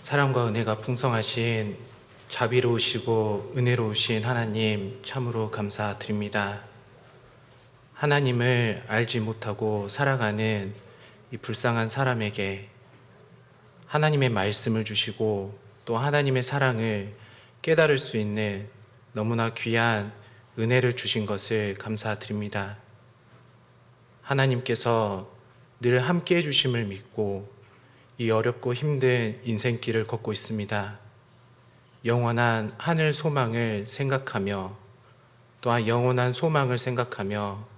사랑과 은혜가 풍성하신 자비로우시고 은혜로우신 하나님 참으로 감사드립니다. 하나님을 알지 못하고 살아가는 이 불쌍한 사람에게 하나님의 말씀을 주시고 또 하나님의 사랑을 깨달을 수 있는 너무나 귀한 은혜를 주신 것을 감사드립니다. 하나님께서 늘 함께 해주심을 믿고 이 어렵고 힘든 인생길을 걷고 있습니다. 영원한 하늘 소망을 생각하며 또한 영원한 소망을 생각하며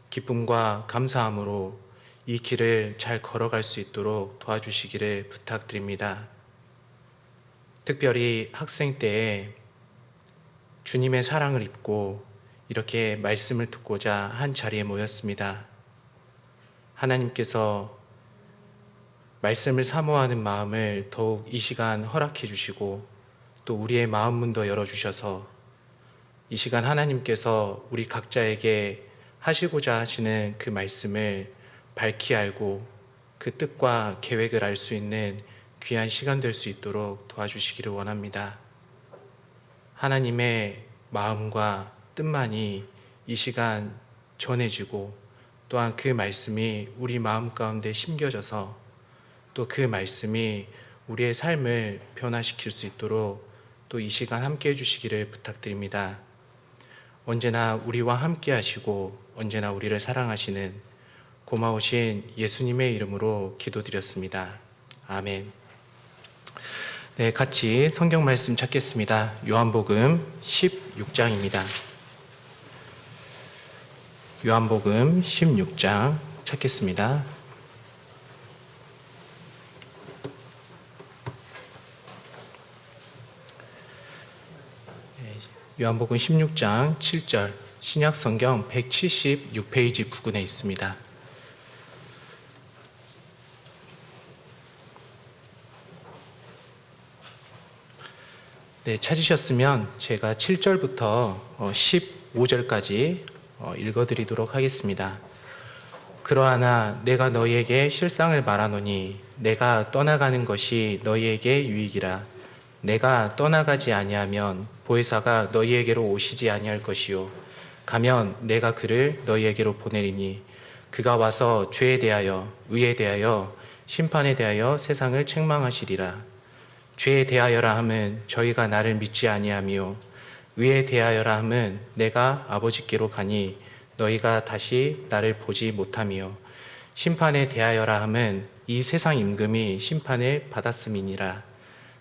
기쁨과 감사함으로 이 길을 잘 걸어갈 수 있도록 도와주시기를 부탁드립니다. 특별히 학생 때에 주님의 사랑을 입고 이렇게 말씀을 듣고자 한 자리에 모였습니다. 하나님께서 말씀을 사모하는 마음을 더욱 이 시간 허락해 주시고 또 우리의 마음 문도 열어주셔서 이 시간 하나님께서 우리 각자에게 하시고자 하시는 그 말씀을 밝히 알고 그 뜻과 계획을 알 수 있는 귀한 시간 될 수 있도록 도와주시기를 원합니다. 하나님의 마음과 뜻만이 이 시간 전해지고 또한 그 말씀이 우리 마음 가운데 심겨져서 또 그 말씀이 우리의 삶을 변화시킬 수 있도록 또 이 시간 함께 해주시기를 부탁드립니다. 언제나 우리와 함께 하시고 언제나 우리를 사랑하시는 고마우신 예수님의 이름으로 기도드렸습니다. 아멘. 네, 같이 성경 말씀 찾겠습니다. 요한복음 16장입니다. 요한복음 16장 찾겠습니다. 요한복음 16장 7절 신약성경 176페이지 부근에 있습니다. 네, 찾으셨으면 제가 7절부터 15절까지 읽어드리도록 하겠습니다. 그러하나 내가 너희에게 실상을 말하노니 내가 떠나가는 것이 너희에게 유익이라. 내가 떠나가지 아니하면 보혜사가 너희에게로 오시지 아니할 것이요 가면 내가 그를 너희에게로 보내리니 그가 와서 죄에 대하여 의에 대하여 심판에 대하여 세상을 책망하시리라. 죄에 대하여라 함은 저희가 나를 믿지 아니하며 의에 대하여라 함은 내가 아버지께로 가니 너희가 다시 나를 보지 못하며 심판에 대하여라 함은 이 세상 임금이 심판을 받았음이니라.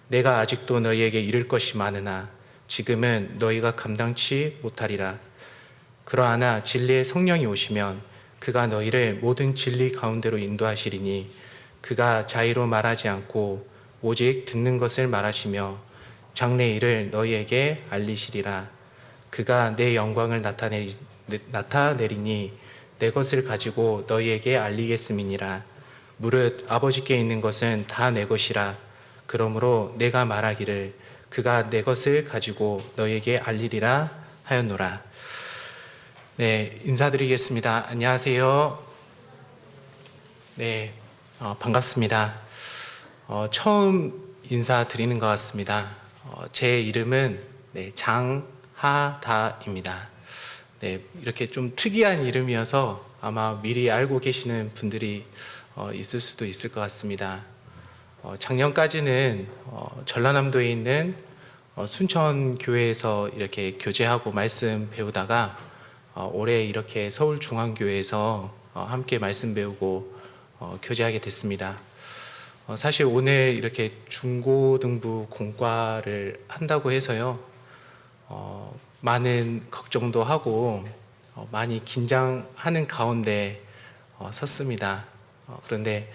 내가 아직도 너희에게 이를 것이 많으나 지금은 너희가 감당치 못하리라. 그러하나 진리의 성령이 오시면 그가 너희를 모든 진리 가운데로 인도하시리니 그가 자의로 말하지 않고 오직 듣는 것을 말하시며 장래 일을 너희에게 알리시리라. 그가 내 영광을 나타내리니 내 것을 가지고 너희에게 알리겠음이니라. 무릇 아버지께 있는 것은 다 내 것이라. 그러므로 내가 말하기를 그가 내 것을 가지고 너희에게 알리리라 하였노라. 네, 인사드리겠습니다. 안녕하세요. 네, 반갑습니다. 처음 인사드리는 것 같습니다. 제 이름은 장하다입니다. 네, 이렇게 좀 특이한 이름이어서 아마 미리 알고 계시는 분들이 있을 수도 있을 것 같습니다. 작년까지는 전라남도에 있는 순천교회에서 이렇게 교제하고 말씀 배우다가 올해 이렇게 서울중앙교회에서 함께 말씀 배우고 교제하게 됐습니다. 사실 오늘 이렇게 중고등부 공과를 한다고 해서요, 많은 걱정도 하고 많이 긴장하는 가운데 섰습니다. 그런데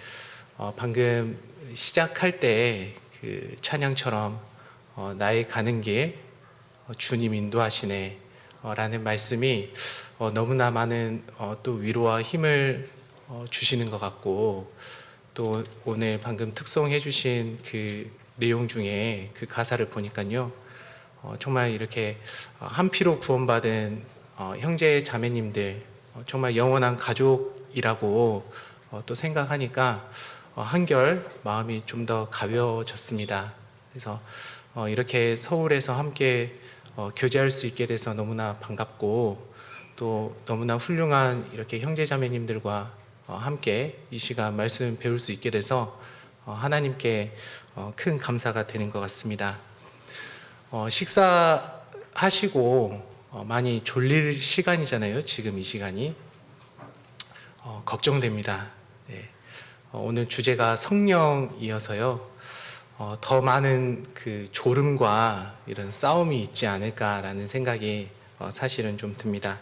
방금 시작할 때 그 찬양처럼 나의 가는 길 주님 인도하시네 라는 말씀이 너무나 많은 또 위로와 힘을 주시는 것 같고, 또 오늘 방금 특송해 주신 그 내용 중에 그 가사를 보니까요, 정말 이렇게 한 피로 구원받은 형제 자매님들 정말 영원한 가족이라고 또 생각하니까 한결 마음이 좀 더 가벼워졌습니다. 그래서 이렇게 서울에서 함께 교제할 수 있게 돼서 너무나 반갑고, 또 너무나 훌륭한 이렇게 형제자매님들과 함께 이 시간 말씀 배울 수 있게 돼서 하나님께 큰 감사가 되는 것 같습니다. 식사하시고 많이 졸릴 시간이잖아요. 지금 이 시간이 걱정됩니다. 네. 오늘 주제가 성령이어서요. 더 많은 그 졸음과 이런 싸움이 있지 않을까라는 생각이 사실은 좀 듭니다.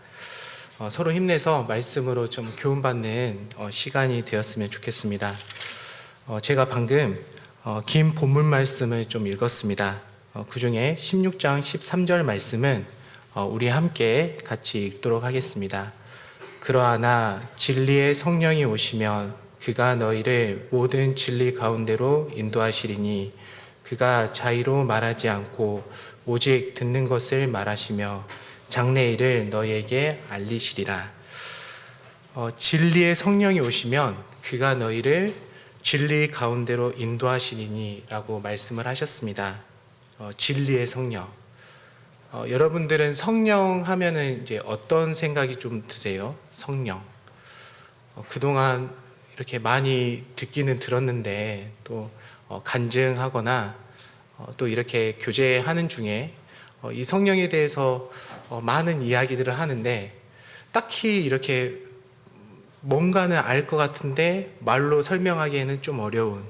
서로 힘내서 말씀으로 좀 교훈받는 시간이 되었으면 좋겠습니다. 제가 방금 긴 본문 말씀을 좀 읽었습니다. 그 중에 16장 13절 말씀은 우리 함께 같이 읽도록 하겠습니다. 그러하나 진리의 성령이 오시면 그가 너희를 모든 진리 가운데로 인도하시리니 그가 자의로 말하지 않고 오직 듣는 것을 말하시며 장래일을 너희에게 알리시리라. 진리의 성령이 오시면 그가 너희를 진리 가운데로 인도하시리니 라고 말씀을 하셨습니다. 진리의 성령. 여러분들은 성령 하면은 이제 어떤 생각이 좀 드세요? 성령. 그동안 이렇게 많이 듣기는 들었는데 또 간증하거나 또 이렇게 교제하는 중에 이 성령에 대해서 많은 이야기들을 하는데 딱히 이렇게 뭔가는 알 것 같은데 말로 설명하기에는 좀 어려운,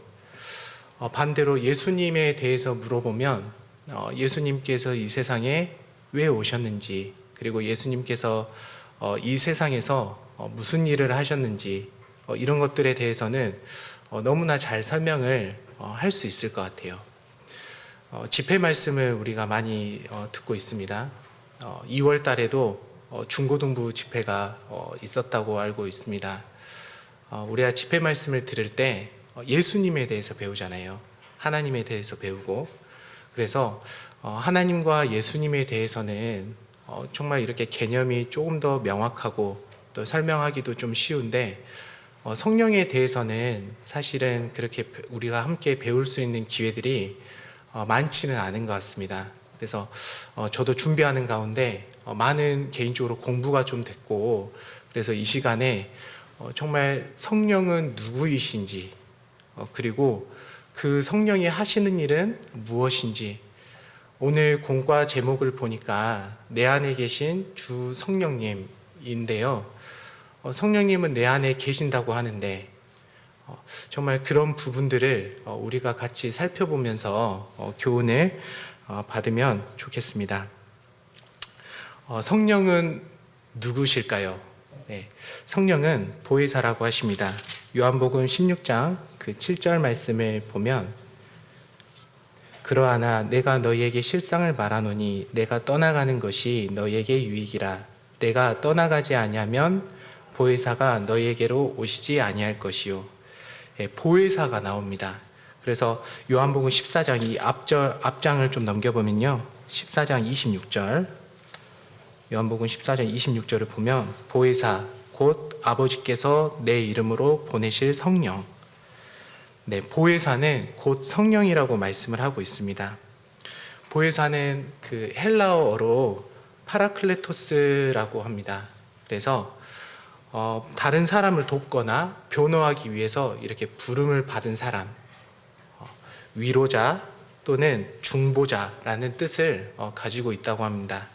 반대로 예수님에 대해서 물어보면 예수님께서 이 세상에 왜 오셨는지, 그리고 예수님께서 이 세상에서 무슨 일을 하셨는지, 이런 것들에 대해서는 너무나 잘 설명을 할 수 있을 것 같아요. 집회 말씀을 우리가 많이 듣고 있습니다. 2월 달에도 중고등부 집회가 있었다고 알고 있습니다. 우리가 집회 말씀을 들을 때 예수님에 대해서 배우잖아요. 하나님에 대해서 배우고, 그래서 하나님과 예수님에 대해서는 정말 이렇게 개념이 조금 더 명확하고 또 설명하기도 좀 쉬운데, 성령에 대해서는 사실은 그렇게 우리가 함께 배울 수 있는 기회들이 많지는 않은 것 같습니다. 그래서 저도 준비하는 가운데 많은 개인적으로 공부가 좀 됐고, 그래서 이 시간에 정말 성령은 누구이신지, 그리고 그 성령이 하시는 일은 무엇인지, 오늘 공과 제목을 보니까 내 안에 계신 주 성령님인데요. 성령님은 내 안에 계신다고 하는데 정말 그런 부분들을 우리가 같이 살펴보면서 교훈을 받으면 좋겠습니다. 성령은 누구실까요? 네, 성령은 보혜사라고 하십니다. 요한복음 16장 그 7절 말씀을 보면, 그러하나 내가 너희에게 실상을 말하노니 내가 떠나가는 것이 너희에게 유익이라. 내가 떠나가지 아니하면 보혜사가 너희에게로 오시지 아니할 것이요. 보혜사가 나옵니다. 그래서 요한복음 14장 이 앞장을 좀 넘겨보면요, 14장 26절, 요한복음 14장 26절을 보면 보혜사 곧 아버지께서 내 이름으로 보내실 성령, 네, 보혜사는 곧 성령이라고 말씀을 하고 있습니다. 보혜사는 그 헬라어로 파라클레토스라고 합니다. 그래서 다른 사람을 돕거나 변호하기 위해서 이렇게 부름을 받은 사람, 위로자 또는 중보자라는 뜻을 가지고 있다고 합니다.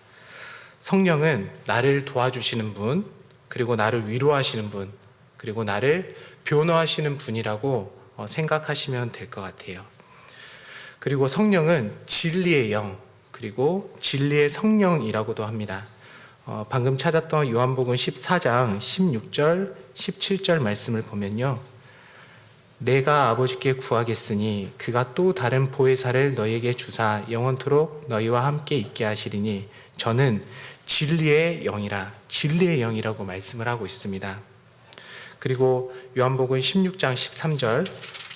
성령은 나를 도와주시는 분, 그리고 나를 위로하시는 분, 그리고 나를 변호하시는 분이라고 생각하시면 될 것 같아요. 그리고 성령은 진리의 영, 그리고 진리의 성령이라고도 합니다. 방금 찾았던 요한복음 14장 16절, 17절 말씀을 보면요, 내가 아버지께 구하겠으니 그가 또 다른 보혜사를 너희에게 주사 영원토록 너희와 함께 있게 하시리니 저는 진리의 영이라, 진리의 영이라고 말씀을 하고 있습니다. 그리고 요한복음 16장 13절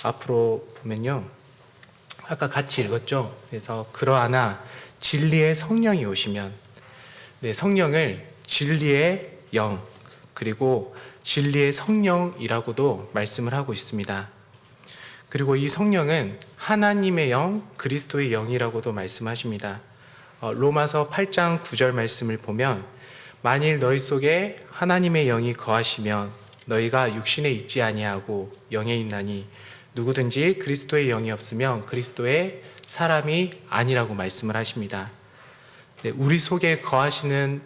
앞으로 보면요, 아까 같이 읽었죠. 그래서 그러하나 진리의 성령이 오시면, 네, 성령을 진리의 영, 그리고 진리의 성령이라고도 말씀을 하고 있습니다. 그리고 이 성령은 하나님의 영, 그리스도의 영이라고도 말씀하십니다. 로마서 8장 9절 말씀을 보면 만일 너희 속에 하나님의 영이 거하시면 너희가 육신에 있지 아니하고 영에 있나니 누구든지 그리스도의 영이 없으면 그리스도의 사람이 아니라고 말씀을 하십니다. 우리 속에 거하시는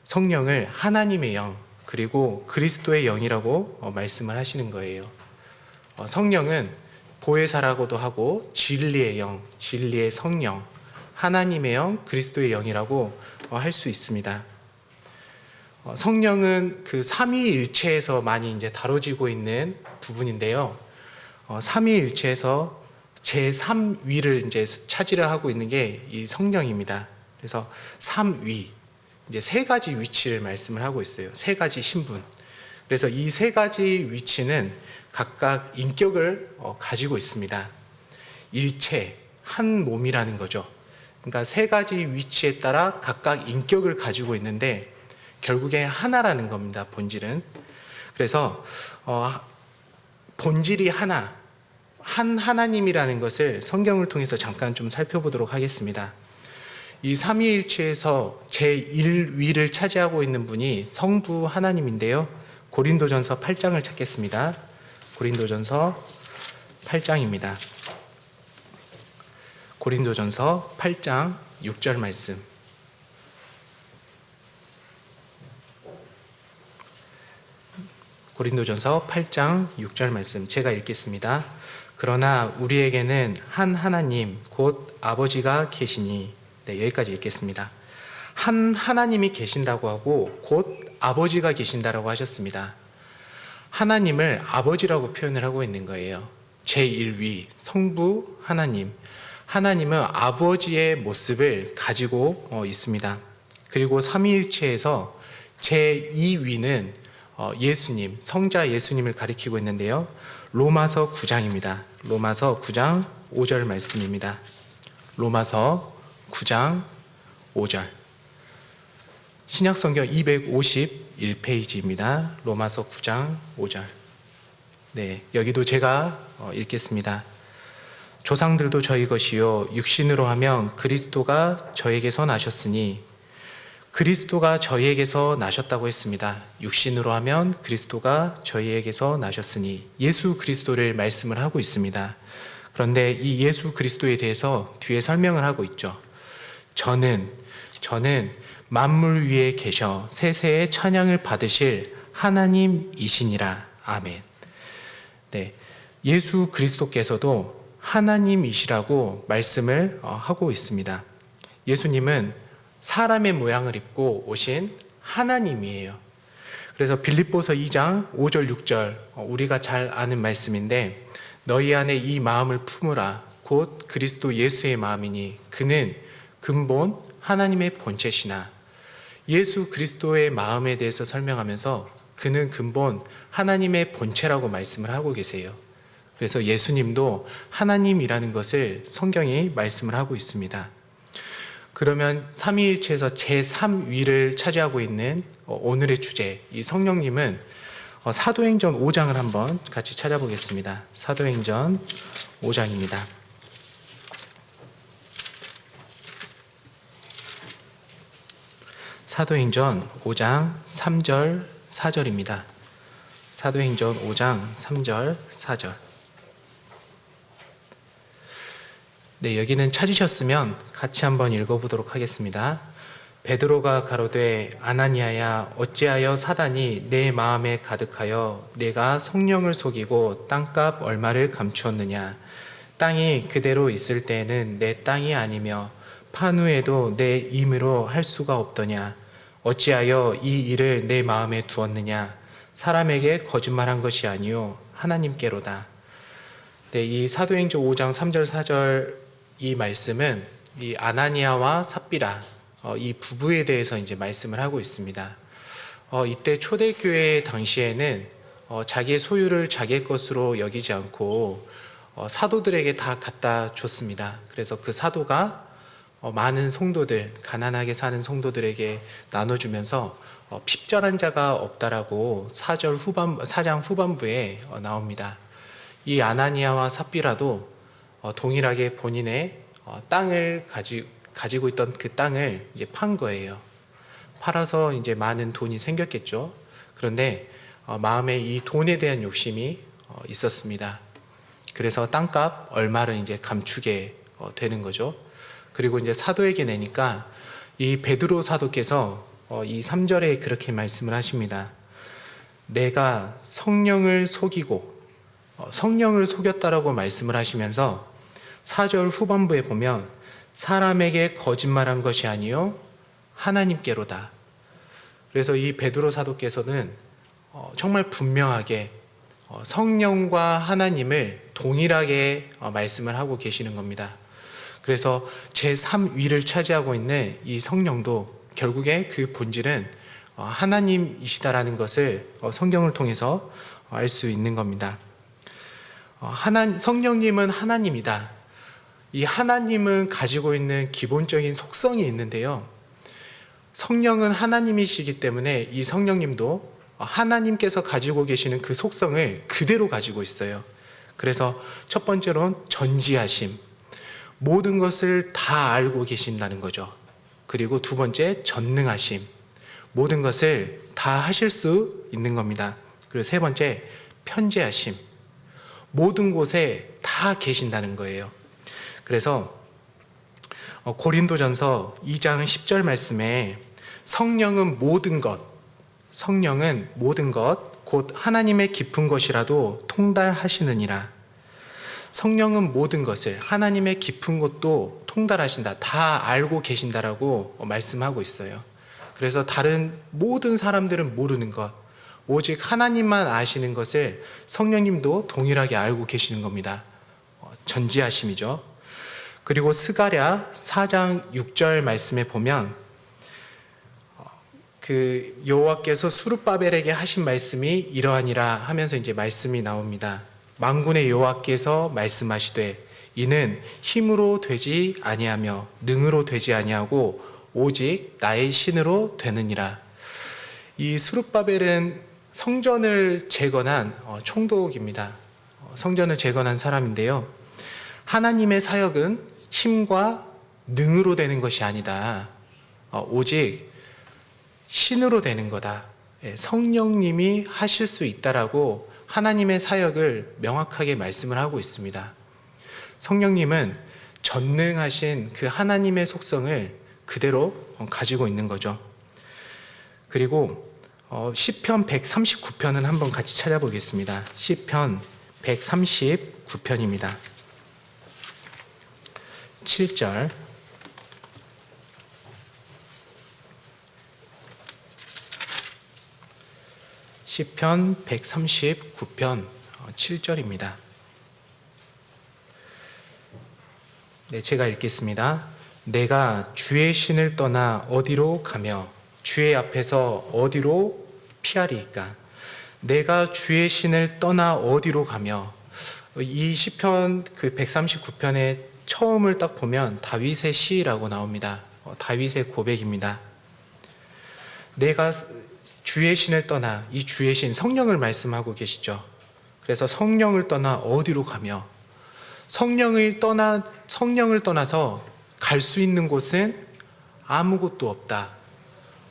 성령을 하나님의 영 그리고 그리스도의 영이라고 말씀을 하시는 거예요. 성령은 보혜사라고도 하고 진리의 영, 진리의 성령, 하나님의 영, 그리스도의 영이라고 할 수 있습니다. 성령은 그 삼위일체에서 많이 이제 다뤄지고 있는 부분인데요. 삼위일체에서 제3위를 이제 차지를 하고 있는 게 이 성령입니다. 그래서 3위, 이제 세 가지 위치를 말씀을 하고 있어요. 세 가지 신분. 그래서 이 세 가지 위치는 각각 인격을 가지고 있습니다. 일체, 한 몸이라는 거죠. 그러니까 세 가지 위치에 따라 각각 인격을 가지고 있는데 결국에 하나라는 겁니다. 본질은. 그래서 본질이 하나, 한 하나님이라는 것을 성경을 통해서 잠깐 좀 살펴보도록 하겠습니다. 이 삼위일체에서 제1위를 차지하고 있는 분이 성부 하나님인데요. 고린도전서 8장을 찾겠습니다. 고린도전서 8장입니다. 고린도전서 8장 6절 말씀. 고린도전서 8장 6절 말씀 제가 읽겠습니다. 그러나 우리에게는 한 하나님 곧 아버지가 계시니. 네, 여기까지 읽겠습니다. 한 하나님이 계신다고 하고 곧 아버지가 계신다라고 하셨습니다. 하나님을 아버지라고 표현을 하고 있는 거예요. 제1위 성부 하나님. 하나님은 아버지의 모습을 가지고 있습니다. 그리고 삼위일체에서 제2위는 예수님, 성자 예수님을 가리키고 있는데요. 로마서 9장입니다. 로마서 9장 5절 말씀입니다. 로마서 9장 5절. 신약성경 251페이지입니다. 로마서 9장 5절. 네, 여기도 제가 읽겠습니다. 조상들도 저희 것이요 육신으로 하면 그리스도가 저에게서 나셨으니. 그리스도가 저희에게서 나셨다고 했습니다. 육신으로 하면 그리스도가 저희에게서 나셨으니. 예수 그리스도를 말씀을 하고 있습니다. 그런데 이 예수 그리스도에 대해서 뒤에 설명을 하고 있죠. 저는 만물 위에 계셔 세세의 찬양을 받으실 하나님이시니라. 아멘. 네, 예수 그리스도께서도 하나님이시라고 말씀을 하고 있습니다. 예수님은 사람의 모양을 입고 오신 하나님이에요. 그래서 빌립보서 2장 5절 6절 우리가 잘 아는 말씀인데 너희 안에 이 마음을 품으라 곧 그리스도 예수의 마음이니 그는 근본 하나님의 본체시나. 예수 그리스도의 마음에 대해서 설명하면서 그는 근본 하나님의 본체라고 말씀을 하고 계세요. 그래서 예수님도 하나님이라는 것을 성경이 말씀을 하고 있습니다. 그러면 삼위일체에서 제3위를 차지하고 있는 오늘의 주제, 이 성령님은 사도행전 5장을 한번 같이 찾아보겠습니다. 사도행전 5장입니다. 사도행전 5장 3절 4절입니다. 사도행전 5장 3절 4절. 네, 여기는 찾으셨으면 같이 한번 읽어보도록 하겠습니다. 베드로가 가로되 아나니아야 어찌하여 사단이 내 마음에 가득하여 내가 성령을 속이고 땅값 얼마를 감추었느냐. 땅이 그대로 있을 때에는 내 땅이 아니며 판 후에도 내 임으로 할 수가 없더냐. 어찌하여 이 일을 내 마음에 두었느냐. 사람에게 거짓말한 것이 아니요 하나님께로다. 네, 이 사도행전 5장 3절 4절 이 말씀은 이 아나니아와 삽비라 이 부부에 대해서 이제 말씀을 하고 있습니다. 이때 초대교회 당시에는 자기의 소유를 자기의 것으로 여기지 않고 사도들에게 다 갖다 줬습니다. 그래서 그 사도가 많은 성도들, 가난하게 사는 성도들에게 나눠주면서 핍절한 자가 없다라고 4장 후반부에 나옵니다. 이 아나니아와 삽비라도 동일하게 본인의 땅을 가지고 있던 그 땅을 이제 판 거예요. 팔아서 이제 많은 돈이 생겼겠죠. 그런데 마음에 이 돈에 대한 욕심이 있었습니다. 그래서 땅값 얼마를 이제 감추게 되는 거죠. 그리고 이제 사도에게 내니까 이 베드로 사도께서 이 3절에 그렇게 말씀을 하십니다. 내가 성령을 속이고 성령을 속였다라고 말씀을 하시면서 4절 후반부에 보면 사람에게 거짓말한 것이 아니요 하나님께로다. 그래서 이 베드로 사도께서는 정말 분명하게 성령과 하나님을 동일하게 말씀을 하고 계시는 겁니다. 그래서 제3위를 차지하고 있는 이 성령도 결국에 그 본질은 하나님이시다라는 것을 성경을 통해서 알 수 있는 겁니다. 성령님은 하나님이다. 이 하나님은 가지고 있는 기본적인 속성이 있는데요. 성령은 하나님이시기 때문에 이 성령님도 하나님께서 가지고 계시는 그 속성을 그대로 가지고 있어요. 그래서 첫 번째로는 전지하심, 모든 것을 다 알고 계신다는 거죠. 그리고 두 번째 전능하심, 모든 것을 다 하실 수 있는 겁니다. 그리고 세 번째 편재하심, 모든 곳에 다 계신다는 거예요. 그래서 고린도전서 2장 10절 말씀에 성령은 모든 것, 곧 하나님의 깊은 것이라도 통달하시느니라. 성령은 모든 것을, 하나님의 깊은 것도 통달하신다, 다 알고 계신다라고 말씀하고 있어요. 그래서 다른 모든 사람들은 모르는 것, 오직 하나님만 아시는 것을 성령님도 동일하게 알고 계시는 겁니다. 전지하심이죠. 그리고 스가랴 4장 6절 말씀에 보면 그 여호와께서 수룹바벨에게 하신 말씀이 이러하니라 하면서 이제 말씀이 나옵니다. 만군의 여호와께서 말씀하시되 이는 힘으로 되지 아니하며 능으로 되지 아니하고 오직 나의 신으로 되느니라. 이 수룹바벨은 성전을 재건한 총독입니다. 성전을 재건한 사람인데요. 하나님의 사역은 힘과 능으로 되는 것이 아니다. 오직 신으로 되는 거다. 성령님이 하실 수 있다라고 하나님의 사역을 명확하게 말씀을 하고 있습니다. 성령님은 전능하신 그 하나님의 속성을 그대로 가지고 있는 거죠. 그리고 시편 139편은 한번 같이 찾아보겠습니다. 시편 139편입니다. 7절. 시편 139편 7절입니다. 네, 제가 읽겠습니다. 내가 주의 신을 떠나 어디로 가며 주의 앞에서 어디로 피하리이까? 내가 주의 신을 떠나 어디로 가며, 이 시편 그 139편의 처음을 딱 보면 다윗의 시라고 나옵니다. 다윗의 고백입니다. 내가 주의 신을 떠나, 이 주의 신 성령을 말씀하고 계시죠. 그래서 성령을 떠나 어디로 가며, 성령을 떠나서 갈 수 있는 곳은 아무것도 없다.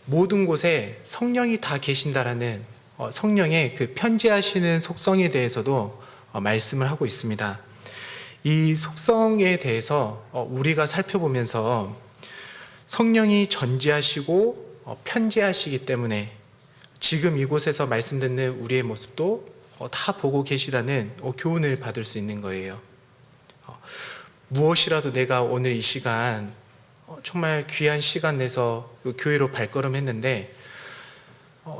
모든 곳에 성령이 다 계신다라는 성령의 그 편재하시는 속성에 대해서도 말씀을 하고 있습니다. 이 속성에 대해서 우리가 살펴보면서 성령이 전지하시고 편재하시기 때문에 지금 이곳에서 말씀 듣는 우리의 모습도 다 보고 계시다는 교훈을 받을 수 있는 거예요. 무엇이라도 내가 오늘 이 시간 정말 귀한 시간 내서 교회로 발걸음했는데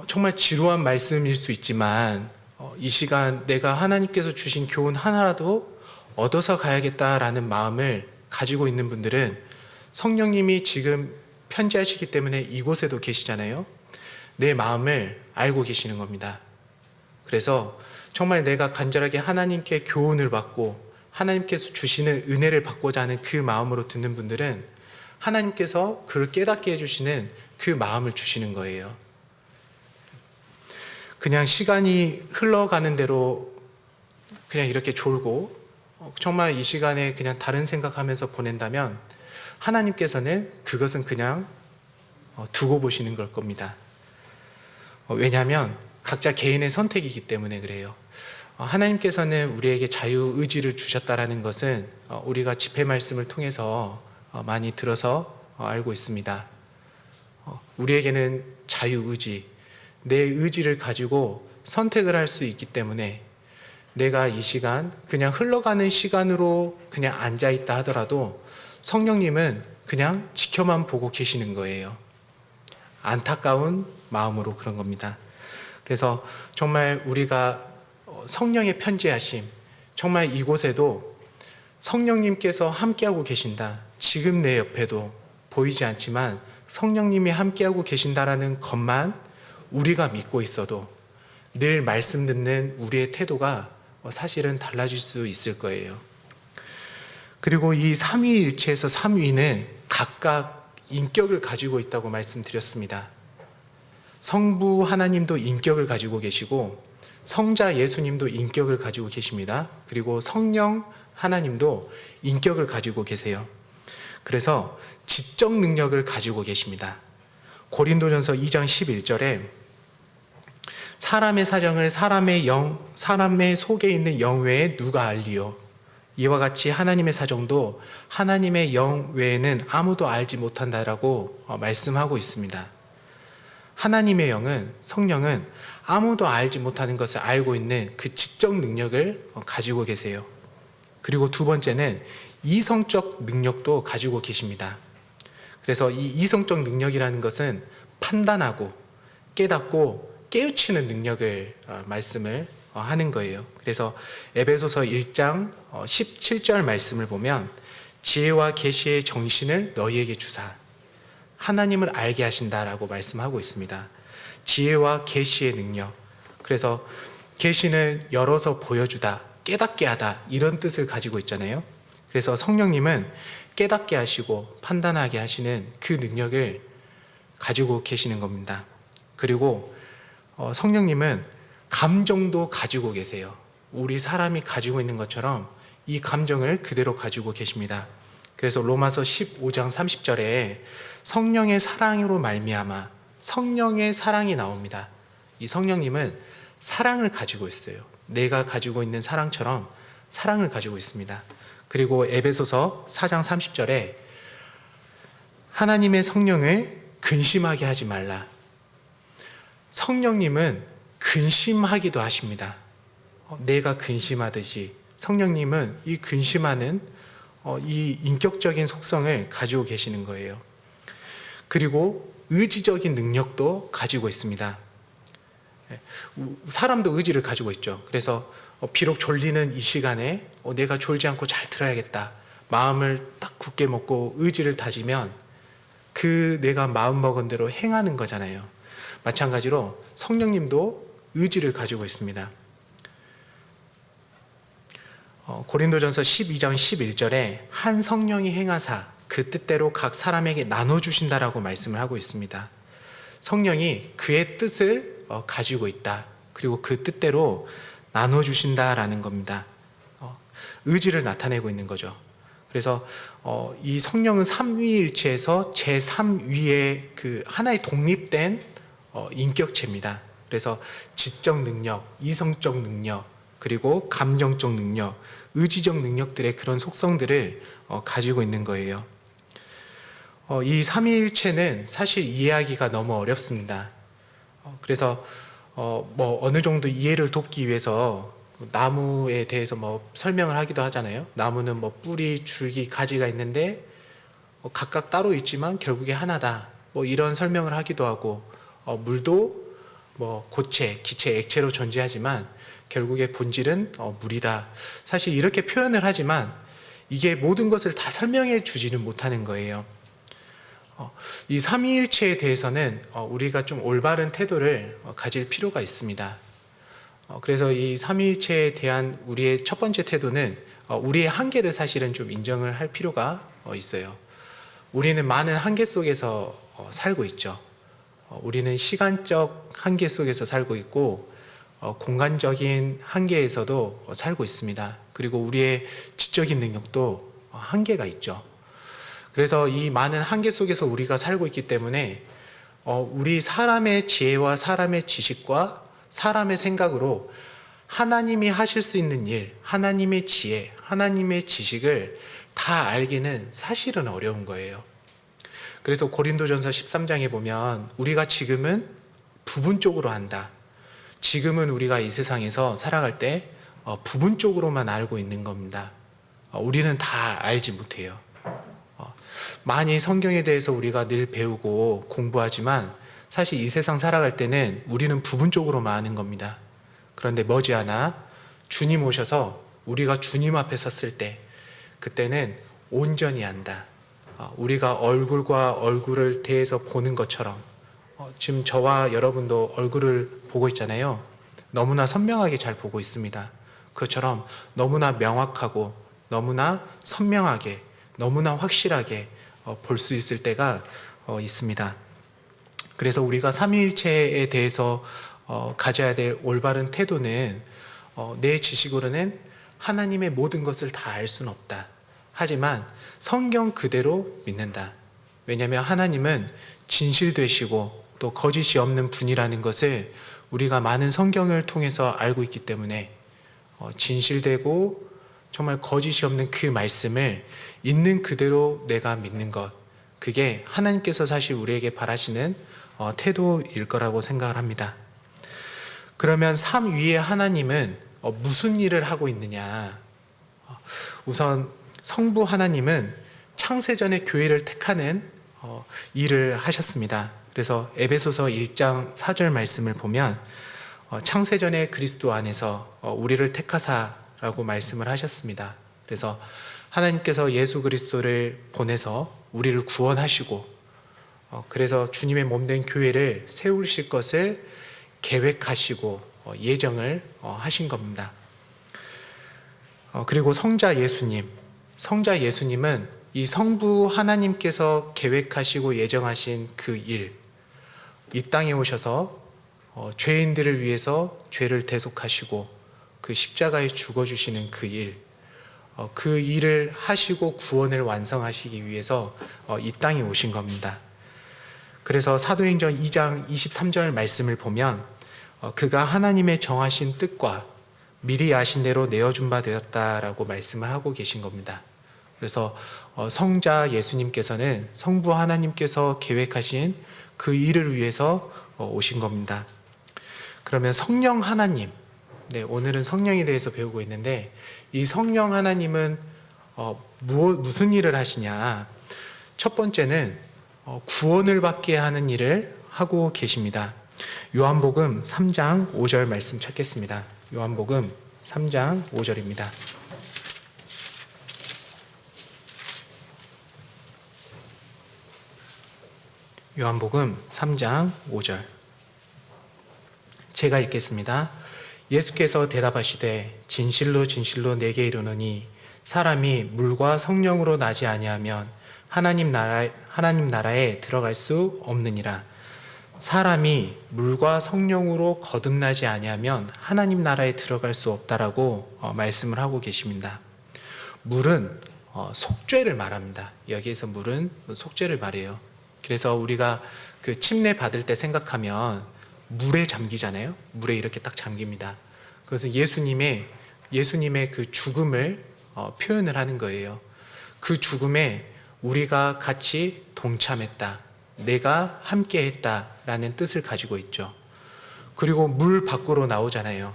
정말 지루한 말씀일 수 있지만 이 시간 내가 하나님께서 주신 교훈 하나라도 얻어서 가야겠다라는 마음을 가지고 있는 분들은 성령님이 지금 편지하시기 때문에 이곳에도 계시잖아요. 내 마음을 알고 계시는 겁니다. 그래서 정말 내가 간절하게 하나님께 교훈을 받고 하나님께서 주시는 은혜를 받고자 하는 그 마음으로 듣는 분들은 하나님께서 그를 깨닫게 해주시는 그 마음을 주시는 거예요. 그냥 시간이 흘러가는 대로 그냥 이렇게 졸고 정말 이 시간에 그냥 다른 생각하면서 보낸다면 하나님께서는 그것은 그냥 두고 보시는 걸 겁니다. 왜냐하면 각자 개인의 선택이기 때문에 그래요. 하나님께서는 우리에게 자유의지를 주셨다라는 것은 우리가 집회 말씀을 통해서 많이 들어서 알고 있습니다. 우리에게는 자유의지, 내 의지를 가지고 선택을 할 수 있기 때문에 내가 이 시간 그냥 흘러가는 시간으로 그냥 앉아있다 하더라도 성령님은 그냥 지켜만 보고 계시는 거예요. 안타까운 마음으로 그런 겁니다. 그래서 정말 우리가 성령의 편지하심, 정말 이곳에도 성령님께서 함께하고 계신다. 지금 내 옆에도 보이지 않지만 성령님이 함께하고 계신다라는 것만 우리가 믿고 있어도 늘 말씀 듣는 우리의 태도가 사실은 달라질 수 있을 거예요. 그리고 이 삼위일체에서 삼위는 각각 인격을 가지고 있다고 말씀드렸습니다. 성부 하나님도 인격을 가지고 계시고 성자 예수님도 인격을 가지고 계십니다. 그리고 성령 하나님도 인격을 가지고 계세요. 그래서 지적 능력을 가지고 계십니다. 고린도전서 2장 11절에 사람의 사정을 사람의 속에 있는 영 외에 누가 알리요? 이와 같이 하나님의 사정도 하나님의 영 외에는 아무도 알지 못한다라고 말씀하고 있습니다. 하나님의 영은, 성령은 아무도 알지 못하는 것을 알고 있는 그 지적 능력을 가지고 계세요. 그리고 두 번째는 이성적 능력도 가지고 계십니다. 그래서 이 이성적 능력이라는 것은 판단하고 깨닫고 깨우치는 능력을 말씀을 하는 거예요. 그래서 에베소서 1장 17절 말씀을 보면 지혜와 계시의 정신을 너희에게 주사 하나님을 알게 하신다라고 말씀하고 있습니다. 지혜와 계시의 능력. 그래서 계시는 열어서 보여주다, 깨닫게 하다 이런 뜻을 가지고 있잖아요. 그래서 성령님은 깨닫게 하시고 판단하게 하시는 그 능력을 가지고 계시는 겁니다. 그리고 성령님은 감정도 가지고 계세요. 우리 사람이 가지고 있는 것처럼 이 감정을 그대로 가지고 계십니다. 그래서 로마서 15장 30절에 성령의 사랑으로 말미암아 성령의 사랑이 나옵니다. 이 성령님은 사랑을 가지고 있어요. 내가 가지고 있는 사랑처럼 사랑을 가지고 있습니다. 그리고 에베소서 4장 30절에 하나님의 성령을 근심하게 하지 말라. 성령님은 근심하기도 하십니다. 내가 근심하듯이 성령님은 이 근심하는 이 인격적인 속성을 가지고 계시는 거예요. 그리고 의지적인 능력도 가지고 있습니다. 사람도 의지를 가지고 있죠. 그래서 비록 졸리는 이 시간에 내가 졸지 않고 잘 들어야겠다. 마음을 딱 굳게 먹고 의지를 다지면 그 내가 마음먹은 대로 행하는 거잖아요. 마찬가지로 성령님도 의지를 가지고 있습니다. 고린도전서 12장 11절에 한 성령이 행하사 그 뜻대로 각 사람에게 나눠주신다라고 말씀을 하고 있습니다. 성령이 그의 뜻을 가지고 있다. 그리고 그 뜻대로 나눠주신다라는 겁니다. 의지를 나타내고 있는 거죠. 그래서 이 성령은 삼위일체에서 제3위의 그 하나의 독립된 인격체입니다. 그래서 지적 능력, 이성적 능력, 그리고 감정적 능력, 의지적 능력들의 그런 속성들을 가지고 있는 거예요. 이 삼위일체는 사실 이해하기가 너무 어렵습니다. 그래서 어느 정도 이해를 돕기 위해서 나무에 대해서 설명을 하기도 하잖아요. 나무는 뿌리, 줄기, 가지가 있는데 각각 따로 있지만 결국에 하나다. 이런 설명을 하기도 하고 물도 고체, 기체, 액체로 존재하지만 결국에 본질은 물이다. 사실 이렇게 표현을 하지만 이게 모든 것을 다 설명해 주지는 못하는 거예요. 이 삼위일체에 대해서는 우리가 좀 올바른 태도를 가질 필요가 있습니다. 그래서 이 삼위일체에 대한 우리의 첫 번째 태도는 우리의 한계를 사실은 좀 인정을 할 필요가 있어요. 우리는 많은 한계 속에서 살고 있죠. 우리는 시간적 한계 속에서 살고 있고 공간적인 한계에서도 살고 있습니다. 그리고 우리의 지적인 능력도 한계가 있죠. 그래서 이 많은 한계 속에서 우리가 살고 있기 때문에 우리 사람의 지혜와 사람의 지식과 사람의 생각으로 하나님이 하실 수 있는 일, 하나님의 지혜, 하나님의 지식을 다 알기는 사실은 어려운 거예요. 그래서 고린도전서 13장에 보면 우리가 지금은 부분적으로 안다. 지금은 우리가 이 세상에서 살아갈 때 부분적으로만 알고 있는 겁니다. 우리는 다 알지 못해요. 많이 성경에 대해서 우리가 늘 배우고 공부하지만 사실 이 세상 살아갈 때는 우리는 부분적으로만 아는 겁니다. 그런데 머지않아 주님 오셔서 우리가 주님 앞에 섰을 때 그때는 온전히 안다. 우리가 얼굴과 얼굴을 대해서 보는 것처럼 지금 저와 여러분도 얼굴을 보고 있잖아요. 너무나 선명하게 잘 보고 있습니다. 그것처럼 너무나 명확하고 너무나 선명하게 너무나 확실하게 볼 수 있을 때가 있습니다. 그래서 우리가 삼위일체에 대해서 가져야 될 올바른 태도는 내 지식으로는 하나님의 모든 것을 다 알 수는 없다. 하지만 성경 그대로 믿는다. 왜냐하면 하나님은 진실되시고 또 거짓이 없는 분이라는 것을 우리가 많은 성경을 통해서 알고 있기 때문에 진실되고 정말 거짓이 없는 그 말씀을 있는 그대로 내가 믿는 것, 그게 하나님께서 사실 우리에게 바라시는 태도일 거라고 생각을 합니다. 그러면 삶 위에 하나님은 무슨 일을 하고 있느냐? 우선 성부 하나님은 창세전에 교회를 택하는 일을 하셨습니다. 그래서 에베소서 1장 4절 말씀을 보면 창세전에 그리스도 안에서 우리를 택하사라고 말씀을 하셨습니다. 그래서 하나님께서 예수 그리스도를 보내서 우리를 구원하시고 그래서 주님의 몸된 교회를 세우실 것을 계획하시고 예정을 하신 겁니다. 그리고 성자 예수님은 이 성부 하나님께서 계획하시고 예정하신 그 일, 이 땅에 오셔서 죄인들을 위해서 죄를 대속하시고 그 십자가에 죽어주시는 그 일, 그 일을 하시고 구원을 완성하시기 위해서 이 땅에 오신 겁니다. 그래서 사도행전 2장 23절 말씀을 보면 그가 하나님의 정하신 뜻과 미리 아신 대로 내어준 바 되었다라고 말씀을 하고 계신 겁니다. 그래서 성자 예수님께서는 성부 하나님께서 계획하신 그 일을 위해서 오신 겁니다. 그러면 성령 하나님, 오늘은 성령에 대해서 배우고 있는데 이 성령 하나님은 무슨 일을 하시냐? 첫 번째는 구원을 받게 하는 일을 하고 계십니다. 요한복음 3장 5절 말씀 찾겠습니다. 요한복음 3장 5절입니다. 요한복음 3장 5절 제가 읽겠습니다. 예수께서 대답하시되 진실로 진실로 내게 이르노니 사람이 물과 성령으로 나지 아니하면 하나님 나라에 들어갈 수 없느니라. 사람이 물과 성령으로 거듭나지 아니하면 하나님 나라에 들어갈 수 없다라고 말씀을 하고 계십니다. 물은 속죄를 말합니다. 여기에서 물은 속죄를 말해요. 그래서 우리가 그 침례 받을 때 생각하면 물에 잠기잖아요. 물에 이렇게 딱 잠깁니다. 그래서 예수님의 그 죽음을 표현을 하는 거예요. 그 죽음에 우리가 같이 동참했다. 내가 함께 했다라는 뜻을 가지고 있죠. 그리고 물 밖으로 나오잖아요.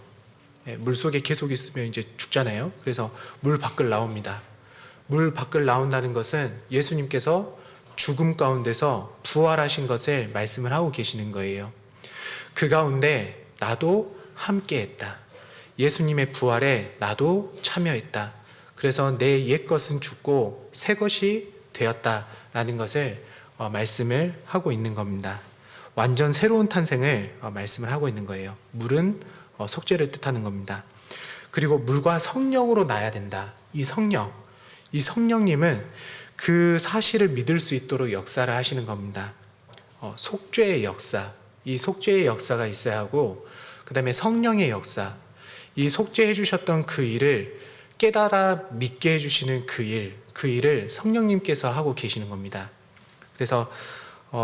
물 속에 계속 있으면 이제 죽잖아요. 그래서 물 밖을 나옵니다. 물 밖을 나온다는 것은 예수님께서 죽음 가운데서 부활하신 것을 말씀을 하고 계시는 거예요. 그 가운데 나도 함께 했다. 예수님의 부활에 나도 참여했다. 그래서 내 옛것은 죽고 새 것이 되었다라는 것을 말씀을 하고 있는 겁니다. 완전 새로운 탄생을 말씀을 하고 있는 거예요. 물은 속죄를 뜻하는 겁니다. 그리고 물과 성령으로 나야 된다. 이 성령님은 그 사실을 믿을 수 있도록 역사를 하시는 겁니다. 속죄의 역사, 이 속죄의 역사가 있어야 하고 그 다음에 성령의 역사, 이 속죄해 주셨던 그 일을 깨달아 믿게 해주시는 그 일을 성령님께서 하고 계시는 겁니다. 그래서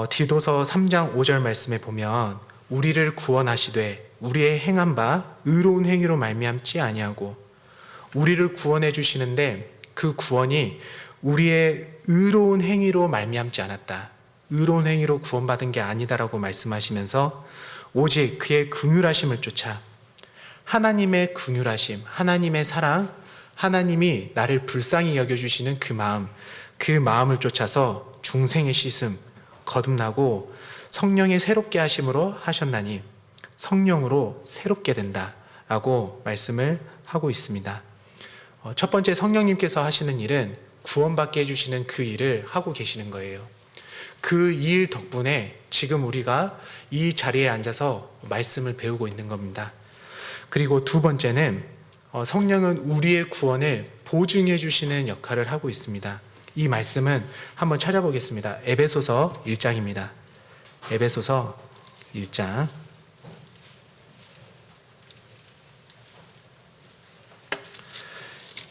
디도서 3장 5절 말씀에 보면 우리를 구원하시되 우리의 행한 바 의로운 행위로 말미암지 아니하고, 우리를 구원해 주시는데 그 구원이 우리의 의로운 행위로 말미암지 않았다, 의로운 행위로 구원받은 게 아니다라고 말씀하시면서 오직 그의 긍휼하심을 쫓아, 하나님의 긍휼하심, 하나님의 사랑, 하나님이 나를 불쌍히 여겨주시는 그 마음을 쫓아서 중생의 씻음, 거듭나고 성령의 새롭게 하심으로 하셨나니 성령으로 새롭게 된다라고 말씀을 하고 있습니다. 첫 번째, 성령님께서 하시는 일은 구원받게 해주시는 그 일을 하고 계시는 거예요. 그 일 덕분에 지금 우리가 이 자리에 앉아서 말씀을 배우고 있는 겁니다. 그리고 두 번째는 성령은 우리의 구원을 보증해 주시는 역할을 하고 있습니다. 이 말씀은 한번 찾아보겠습니다. 에베소서 1장입니다. 에베소서 1장.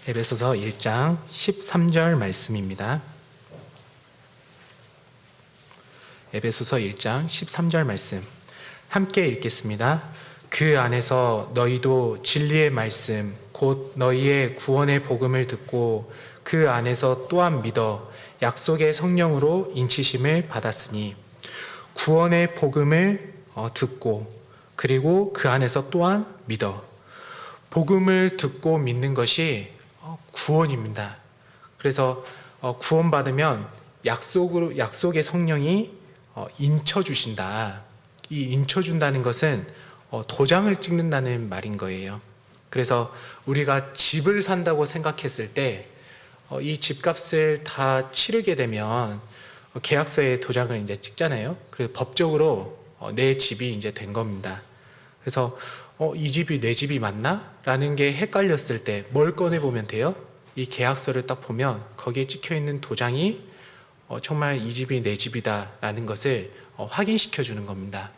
에베소서 1장 13절 말씀입니다. 에베소서 1장 13절 말씀 함께 읽겠습니다. 그 안에서 너희도 진리의 말씀 곧 너희의 구원의 복음을 듣고 그 안에서 또한 믿어 약속의 성령으로 인치심을 받았으니, 구원의 복음을 듣고 그리고 그 안에서 또한 믿어, 복음을 듣고 믿는 것이 구원입니다. 그래서 구원받으면 약속의 성령이 인쳐주신다. 이 인쳐준다는 것은 도장을 찍는다는 말인 거예요. 그래서 우리가 집을 산다고 생각했을 때 이 집값을 다 치르게 되면 계약서에 도장을 이제 찍잖아요. 그래서 법적으로 내 집이 이제 된 겁니다. 그래서 이 집이 내 집이 맞나? 라는 게 헷갈렸을 때 뭘 꺼내보면 돼요? 이 계약서를 딱 보면 거기에 찍혀 있는 도장이 정말 이 집이 내 집이다 라는 것을 확인시켜 주는 겁니다.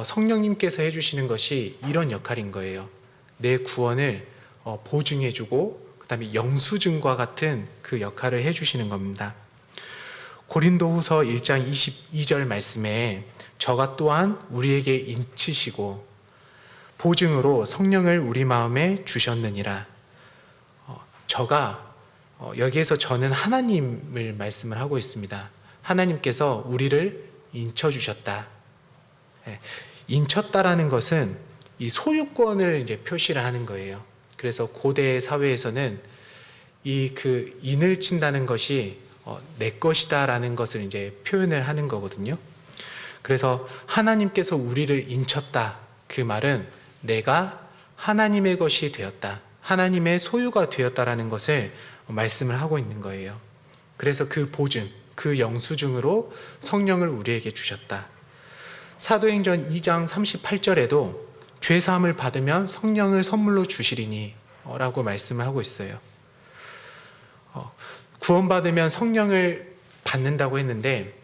성령님께서 해주시는 것이 이런 역할인 거예요. 내 구원을 보증해 주고 그 다음에 영수증과 같은 그 역할을 해주시는 겁니다. 고린도후서 1장 22절 말씀에 저가 또한 우리에게 인치시고 보증으로 성령을 우리 마음에 주셨느니라. 저가 여기에서 저는 하나님을 말씀을 하고 있습니다. 하나님께서 우리를 인쳐주셨다. 인쳤다라는 것은 이 소유권을 이제 표시를 하는 거예요. 그래서 고대 사회에서는 그 인을 친다는 것이 내 것이다라는 것을 이제 표현을 하는 거거든요. 그래서 하나님께서 우리를 인쳤다. 그 말은 내가 하나님의 것이 되었다. 하나님의 소유가 되었다라는 것을 말씀을 하고 있는 거예요. 그래서 그 보증, 그 영수증으로 성령을 우리에게 주셨다. 사도행전 2장 38절에도 죄사함을 받으면 성령을 선물로 주시리니 라고 말씀을 하고 있어요. 구원받으면 성령을 받는다고 했는데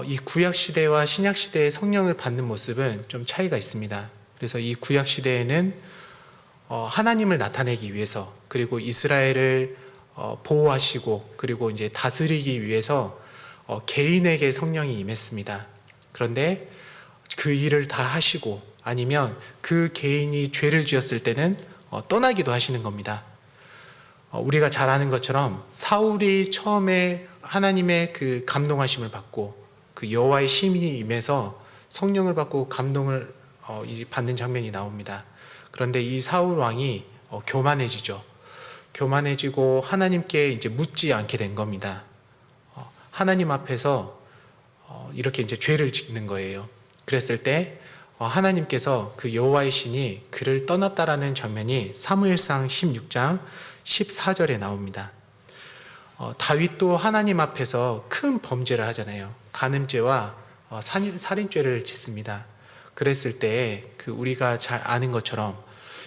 이 구약시대와 신약시대의 성령을 받는 모습은 좀 차이가 있습니다. 그래서 이 구약시대에는 하나님을 나타내기 위해서, 그리고 이스라엘을 보호하시고 그리고 이제 다스리기 위해서 개인에게 성령이 임했습니다. 그런데 그 일을 다 하시고 아니면 그 개인이 죄를 지었을 때는 떠나기도 하시는 겁니다. 우리가 잘 아는 것처럼 사울이 처음에 하나님의 그 감동하심을 받고 그 여호와의 심이 임해서 성령을 받고 감동을 받는 장면이 나옵니다. 그런데 이 사울 왕이 교만해지죠. 교만해지고 하나님께 이제 묻지 않게 된 겁니다. 하나님 앞에서 이렇게 이제 죄를 짓는 거예요. 그랬을 때 하나님께서 그 여호와의 신이 그를 떠났다라는 장면이 사무엘상 16장 14절에 나옵니다. 다윗도 하나님 앞에서 큰 범죄를 하잖아요. 간음죄와 살인죄를 짓습니다. 그랬을 때 그 우리가 잘 아는 것처럼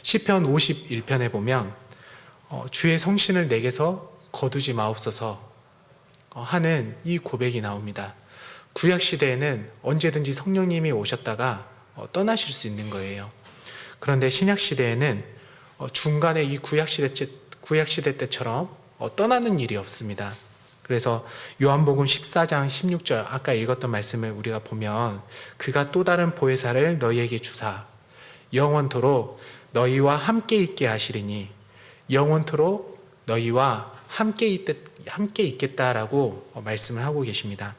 시편 51편에 보면 주의 성신을 내게서 거두지 마옵소서 하는 이 고백이 나옵니다. 구약 시대에는 언제든지 성령님이 오셨다가 떠나실 수 있는 거예요. 그런데 신약 시대에는 중간에 이 구약 시대 때처럼 떠나는 일이 없습니다. 그래서 요한복음 14장 16절 아까 읽었던 말씀을 우리가 보면 그가 또 다른 보혜사를 너희에게 주사 영원토록 너희와 함께 있게 하시리니 영원토록 너희와 함께 있겠다라고 말씀을 하고 계십니다.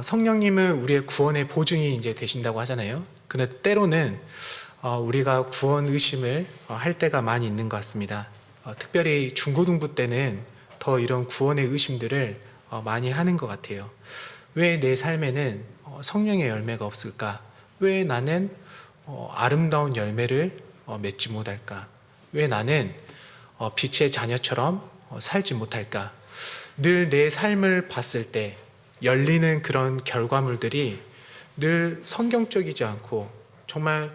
성령님은 우리의 구원의 보증이 이제 되신다고 하잖아요. 그런데 때로는 우리가 구원 의심을 할 때가 많이 있는 것 같습니다. 특별히 중고등부 때는 더 이런 구원의 의심들을 많이 하는 것 같아요. 왜 내 삶에는 성령의 열매가 없을까? 왜 나는 아름다운 열매를 맺지 못할까? 왜 나는 빛의 자녀처럼 살지 못할까? 늘 내 삶을 봤을 때 열리는 그런 결과물들이 늘 성경적이지 않고 정말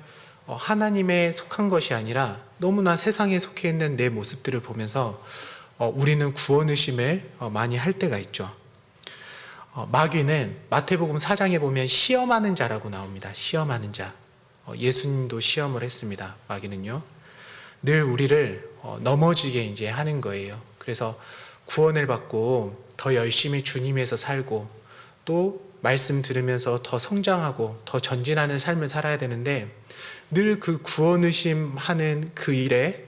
하나님에 속한 것이 아니라 너무나 세상에 속해 있는 내 모습들을 보면서 우리는 구원의심을 많이 할 때가 있죠. 마귀는 마태복음 4장에 보면 시험하는 자라고 나옵니다. 시험하는 자. 예수님도 시험을 했습니다. 마귀는요. 늘 우리를 넘어지게 이제 하는 거예요. 그래서 구원을 받고 더 열심히 주님에서 살고 또 말씀 들으면서 더 성장하고 더 전진하는 삶을 살아야 되는데 늘 그 구원의심하는 그 일에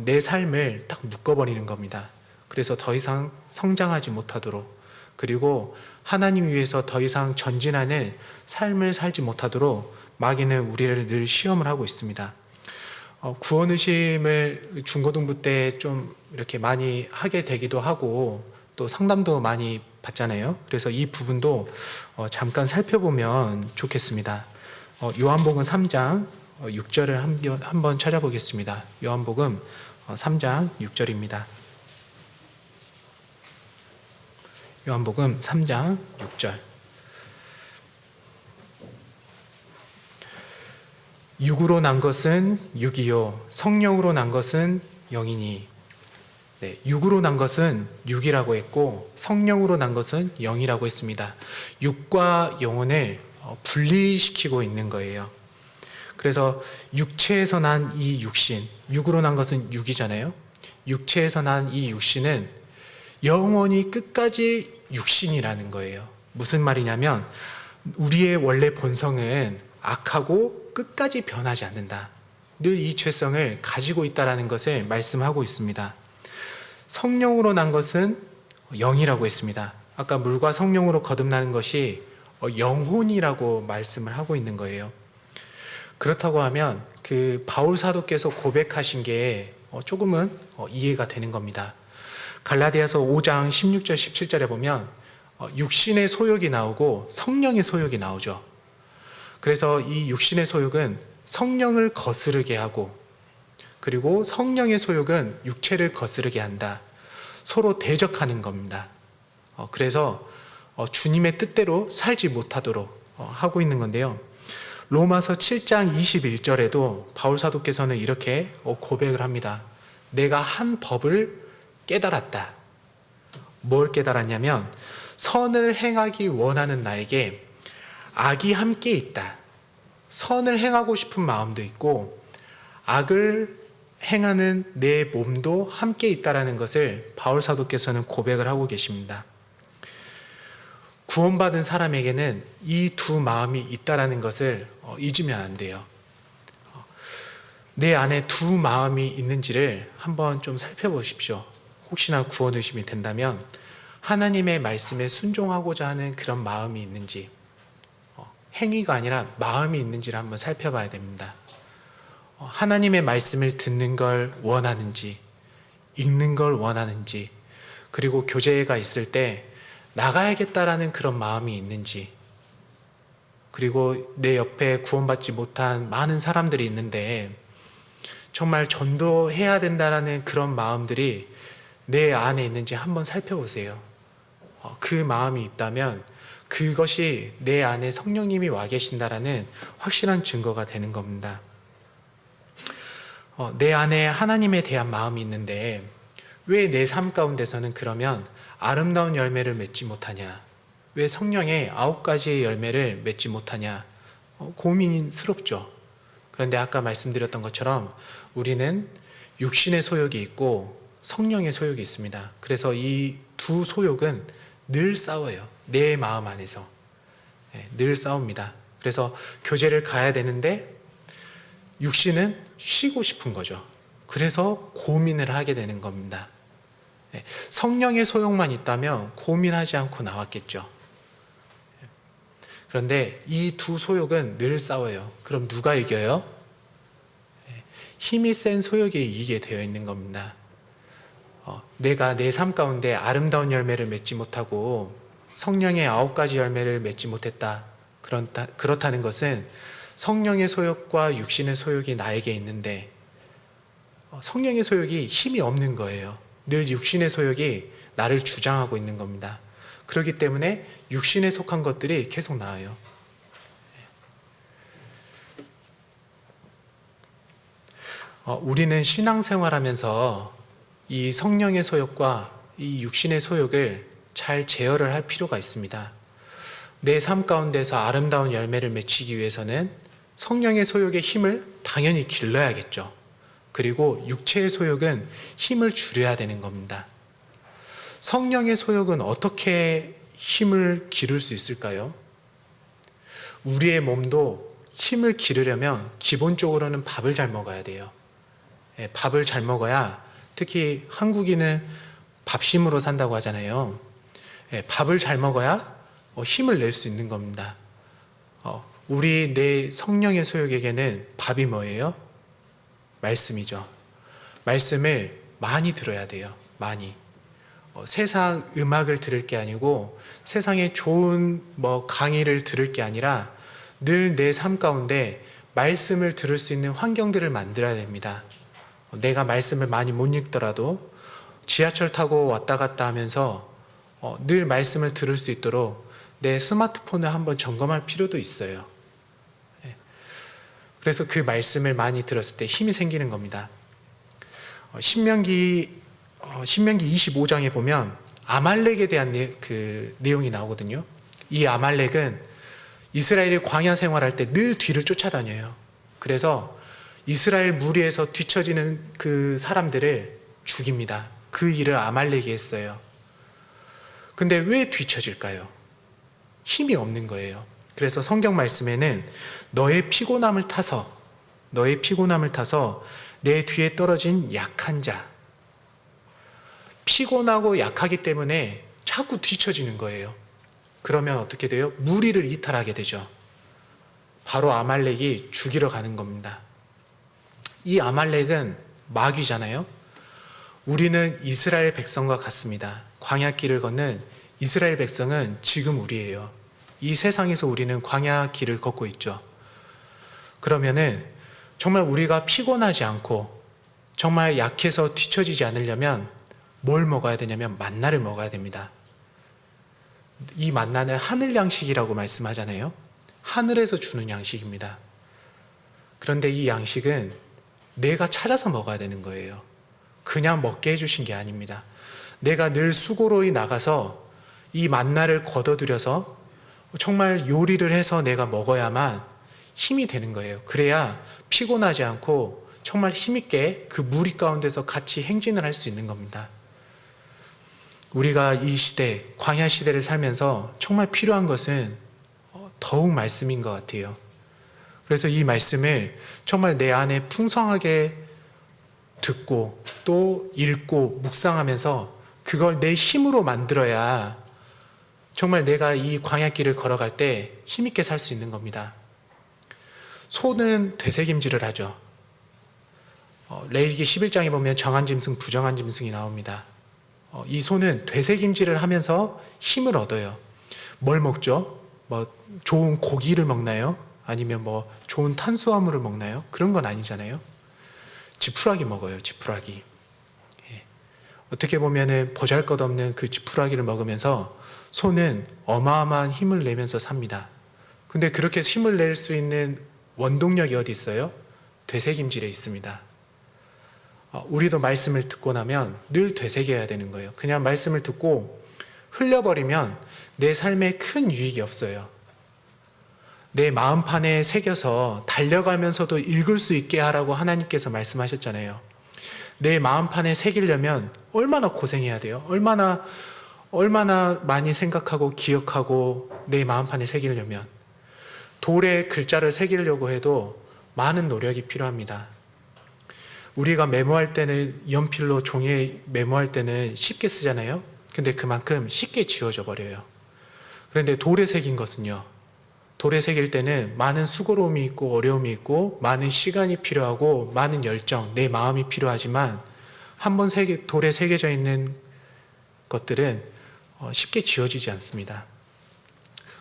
내 삶을 딱 묶어버리는 겁니다. 그래서 더 이상 성장하지 못하도록 그리고 하나님 위해서 더 이상 전진하는 삶을 살지 못하도록 마귀는 우리를 늘 시험을 하고 있습니다. 구원의심을 중고등부 때 좀 이렇게 많이 하게 되기도 하고 또 상담도 많이 받잖아요. 그래서 이 부분도 잠깐 살펴보면 좋겠습니다. 요한복음 3장 6절을 한번 찾아보겠습니다. 요한복음 3장 6절입니다. 요한복음 3장 6절. 육으로 난 것은 육이요 성령으로 난 것은 영이니. 네, 육으로 난 것은 육이라고 했고 성령으로 난 것은 영이라고 했습니다. 육과 영혼을 분리시키고 있는 거예요. 그래서 육체에서 난 이 육신, 육으로 난 것은 육이잖아요. 육체에서 난 이 육신은 영원히 끝까지 육신이라는 거예요. 무슨 말이냐면 우리의 원래 본성은 악하고 끝까지 변하지 않는다. 늘 이 죄성을 가지고 있다는 것을 말씀하고 있습니다. 성령으로 난 것은 영이라고 했습니다. 아까 물과 성령으로 거듭나는 것이 영혼이라고 말씀을 하고 있는 거예요. 그렇다고 하면 그 바울 사도께서 고백하신 게 조금은 이해가 되는 겁니다. 갈라디아서 5장 16절 17절에 보면 육신의 소욕이 나오고 성령의 소욕이 나오죠. 그래서 이 육신의 소욕은 성령을 거스르게 하고 그리고 성령의 소욕은 육체를 거스르게 한다. 서로 대적하는 겁니다. 그래서 주님의 뜻대로 살지 못하도록 하고 있는 건데요. 로마서 7장 21절에도 바울 사도께서는 이렇게 고백을 합니다. 내가 한 법을 깨달았다. 뭘 깨달았냐면 선을 행하기 원하는 나에게 악이 함께 있다. 선을 행하고 싶은 마음도 있고 악을 행하는 내 몸도 함께 있다라는 것을 바울 사도께서는 고백을 하고 계십니다. 구원받은 사람에게는 이 두 마음이 있다라는 것을 잊으면 안 돼요. 내 안에 두 마음이 있는지를 한번 좀 살펴보십시오. 혹시나 구원 의심이 된다면 하나님의 말씀에 순종하고자 하는 그런 마음이 있는지, 행위가 아니라 마음이 있는지를 한번 살펴봐야 됩니다. 하나님의 말씀을 듣는 걸 원하는지, 읽는 걸 원하는지, 그리고 교제가 있을 때 나가야겠다라는 그런 마음이 있는지, 그리고 내 옆에 구원받지 못한 많은 사람들이 있는데 정말 전도해야 된다라는 그런 마음들이 내 안에 있는지 한번 살펴보세요. 그 마음이 있다면 그것이 내 안에 성령님이 와 계신다라는 확실한 증거가 되는 겁니다. 내 안에 하나님에 대한 마음이 있는데 왜 내 삶 가운데서는 그러면 아름다운 열매를 맺지 못하냐? 왜 성령의 9가지의 열매를 맺지 못하냐? 고민스럽죠. 그런데 아까 말씀드렸던 것처럼 우리는 육신의 소욕이 있고 성령의 소욕이 있습니다. 그래서 이 두 소욕은 늘 싸워요. 내 마음 안에서. 늘 싸웁니다. 그래서 교제를 가야 되는데 육신은 쉬고 싶은 거죠. 그래서 고민을 하게 되는 겁니다. 성령의 소욕만 있다면 고민하지 않고 나왔겠죠. 그런데 이 두 소욕은 늘 싸워요. 그럼 누가 이겨요? 힘이 센 소욕이 이기게 되어 있는 겁니다. 내가 내 삶 가운데 아름다운 열매를 맺지 못하고 성령의 9가지 열매를 맺지 못했다. 그렇다는 것은 성령의 소욕과 육신의 소욕이 나에게 있는데 성령의 소욕이 힘이 없는 거예요. 늘 육신의 소욕이 나를 주장하고 있는 겁니다. 그렇기 때문에 육신에 속한 것들이 계속 나와요. 우리는 신앙생활하면서 이 성령의 소욕과 이 육신의 소욕을 잘 제어를 할 필요가 있습니다. 내 삶 가운데서 아름다운 열매를 맺히기 위해서는 성령의 소욕의 힘을 당연히 길러야겠죠. 그리고 육체의 소욕은 힘을 줄여야 되는 겁니다. 성령의 소욕은 어떻게 힘을 기를 수 있을까요? 우리의 몸도 힘을 기르려면 기본적으로는 밥을 잘 먹어야 돼요. 밥을 잘 먹어야, 특히 한국인은 밥심으로 산다고 하잖아요. 밥을 잘 먹어야 힘을 낼 수 있는 겁니다. 우리 내 성령의 소욕에게는 밥이 뭐예요? 말씀이죠. 말씀을 많이 들어야 돼요. 많이. 세상 음악을 들을 게 아니고 세상에 좋은 강의를 들을 게 아니라 늘 내 삶 가운데 말씀을 들을 수 있는 환경들을 만들어야 됩니다. 내가 말씀을 많이 못 읽더라도 지하철 타고 왔다 갔다 하면서 늘 말씀을 들을 수 있도록 내 스마트폰을 한번 점검할 필요도 있어요. 그래서 그 말씀을 많이 들었을 때 힘이 생기는 겁니다. 신명기 25장에 보면 아말렉에 대한 그 내용이 나오거든요. 이 아말렉은 이스라엘이 광야 생활할 때 늘 뒤를 쫓아다녀요. 그래서 이스라엘 무리에서 뒤처지는 그 사람들을 죽입니다. 그 일을 아말렉이 했어요. 근데 왜 뒤처질까요? 힘이 없는 거예요. 그래서 성경 말씀에는 너의 피곤함을 타서 내 뒤에 떨어진 약한 자, 피곤하고 약하기 때문에 자꾸 뒤처지는 거예요. 그러면 어떻게 돼요? 무리를 이탈하게 되죠. 바로 아말렉이 죽이러 가는 겁니다. 이 아말렉은 마귀잖아요. 우리는 이스라엘 백성과 같습니다. 광야길을 걷는 이스라엘 백성은 지금 우리예요. 이 세상에서 우리는 광야길을 걷고 있죠. 그러면은 정말 우리가 피곤하지 않고 정말 약해서 뒤처지지 않으려면 뭘 먹어야 되냐면 만나를 먹어야 됩니다. 이 만나는 하늘 양식이라고 말씀하잖아요. 하늘에서 주는 양식입니다. 그런데 이 양식은 내가 찾아서 먹어야 되는 거예요. 그냥 먹게 해주신 게 아닙니다. 내가 늘 수고로이 나가서 이 만나를 걷어들여서 정말 요리를 해서 내가 먹어야만 힘이 되는 거예요. 그래야 피곤하지 않고 정말 힘있게 그 무리 가운데서 같이 행진을 할 수 있는 겁니다. 우리가 이 시대, 광야 시대를 살면서 정말 필요한 것은 더욱 말씀인 것 같아요. 그래서 이 말씀을 정말 내 안에 풍성하게 듣고 또 읽고 묵상하면서 그걸 내 힘으로 만들어야 정말 내가 이 광야길을 걸어갈 때 힘있게 살 수 있는 겁니다. 소는 되새김질을 하죠. 레위기 11장에 보면 정한 짐승, 부정한 짐승이 나옵니다. 이 소는 되새김질을 하면서 힘을 얻어요. 뭘 먹죠? 좋은 고기를 먹나요? 아니면 좋은 탄수화물을 먹나요? 그런 건 아니잖아요. 지푸라기 먹어요. 지푸라기. 어떻게 보면은 보잘것없는 그 지푸라기를 먹으면서 소는 어마어마한 힘을 내면서 삽니다. 근데 그렇게 힘을 낼 수 있는 원동력이 어디 있어요? 되새김질에 있습니다. 우리도 말씀을 듣고 나면 늘 되새겨야 되는 거예요. 그냥 말씀을 듣고 흘려버리면 내 삶에 큰 유익이 없어요. 내 마음판에 새겨서 달려가면서도 읽을 수 있게 하라고 하나님께서 말씀하셨잖아요. 내 마음판에 새기려면 얼마나 고생해야 돼요? 얼마나 많이 생각하고 기억하고 내 마음판에 새기려면. 돌에 글자를 새기려고 해도 많은 노력이 필요합니다. 우리가 메모할 때는 연필로 종이에 메모할 때는 쉽게 쓰잖아요. 근데 그만큼 쉽게 지워져 버려요. 그런데 돌에 새긴 것은요, 돌에 새길 때는 많은 수고로움이 있고 어려움이 있고 많은 시간이 필요하고 많은 열정, 내 마음이 필요하지만 한번 돌에 새겨져 있는 것들은 쉽게 지워지지 않습니다.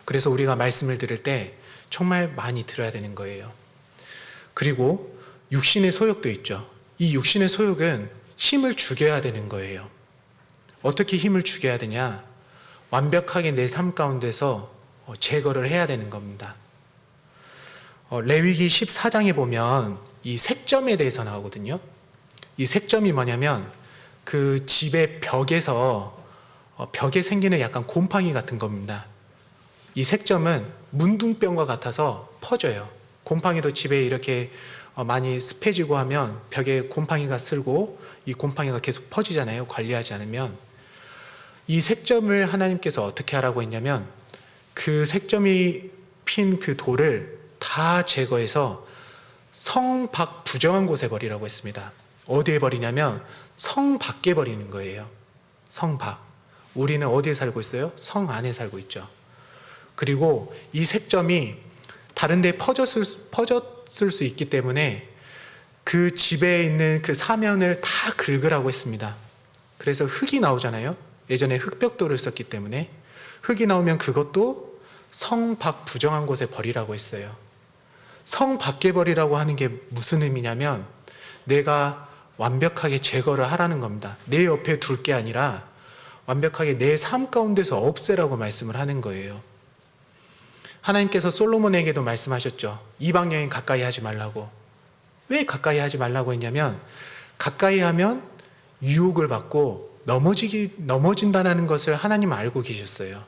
그래서 우리가 말씀을 들을 때 정말 많이 들어야 되는 거예요. 그리고 육신의 소욕도 있죠. 이 육신의 소욕은 힘을 죽여야 되는 거예요. 어떻게 힘을 죽여야 되냐? 완벽하게 내 삶 가운데서 제거를 해야 되는 겁니다. 레위기 14장에 보면 이 색점에 대해서 나오거든요. 이 색점이 뭐냐면 그 집의 벽에서 벽에 생기는 약간 곰팡이 같은 겁니다. 이 색점은 문둥병과 같아서 퍼져요. 곰팡이도 집에 이렇게 많이 습해지고 하면 벽에 곰팡이가 쓸고 이 곰팡이가 계속 퍼지잖아요. 관리하지 않으면. 이 색점을 하나님께서 어떻게 하라고 했냐면 그 색점이 핀 그 돌을 다 제거해서 성 밖 부정한 곳에 버리라고 했습니다. 어디에 버리냐면 성 밖에 버리는 거예요. 성 밖. 우리는 어디에 살고 있어요? 성 안에 살고 있죠. 그리고 이 색점이 다른 데 퍼졌을 수 있기 때문에 그 집에 있는 그 사면을 다 긁으라고 했습니다. 그래서 흙이 나오잖아요. 예전에 흙벽돌을 썼기 때문에 흙이 나오면 그것도 성 밖 부정한 곳에 버리라고 했어요. 성 밖에 버리라고 하는 게 무슨 의미냐면 내가 완벽하게 제거를 하라는 겁니다. 내 옆에 둘 게 아니라 완벽하게 내 삶 가운데서 없애라고 말씀을 하는 거예요. 하나님께서 솔로몬에게도 말씀하셨죠. 이방 여인 가까이 하지 말라고. 왜 가까이 하지 말라고 했냐면 가까이 하면 유혹을 받고 넘어진다는 것을 하나님은 알고 계셨어요.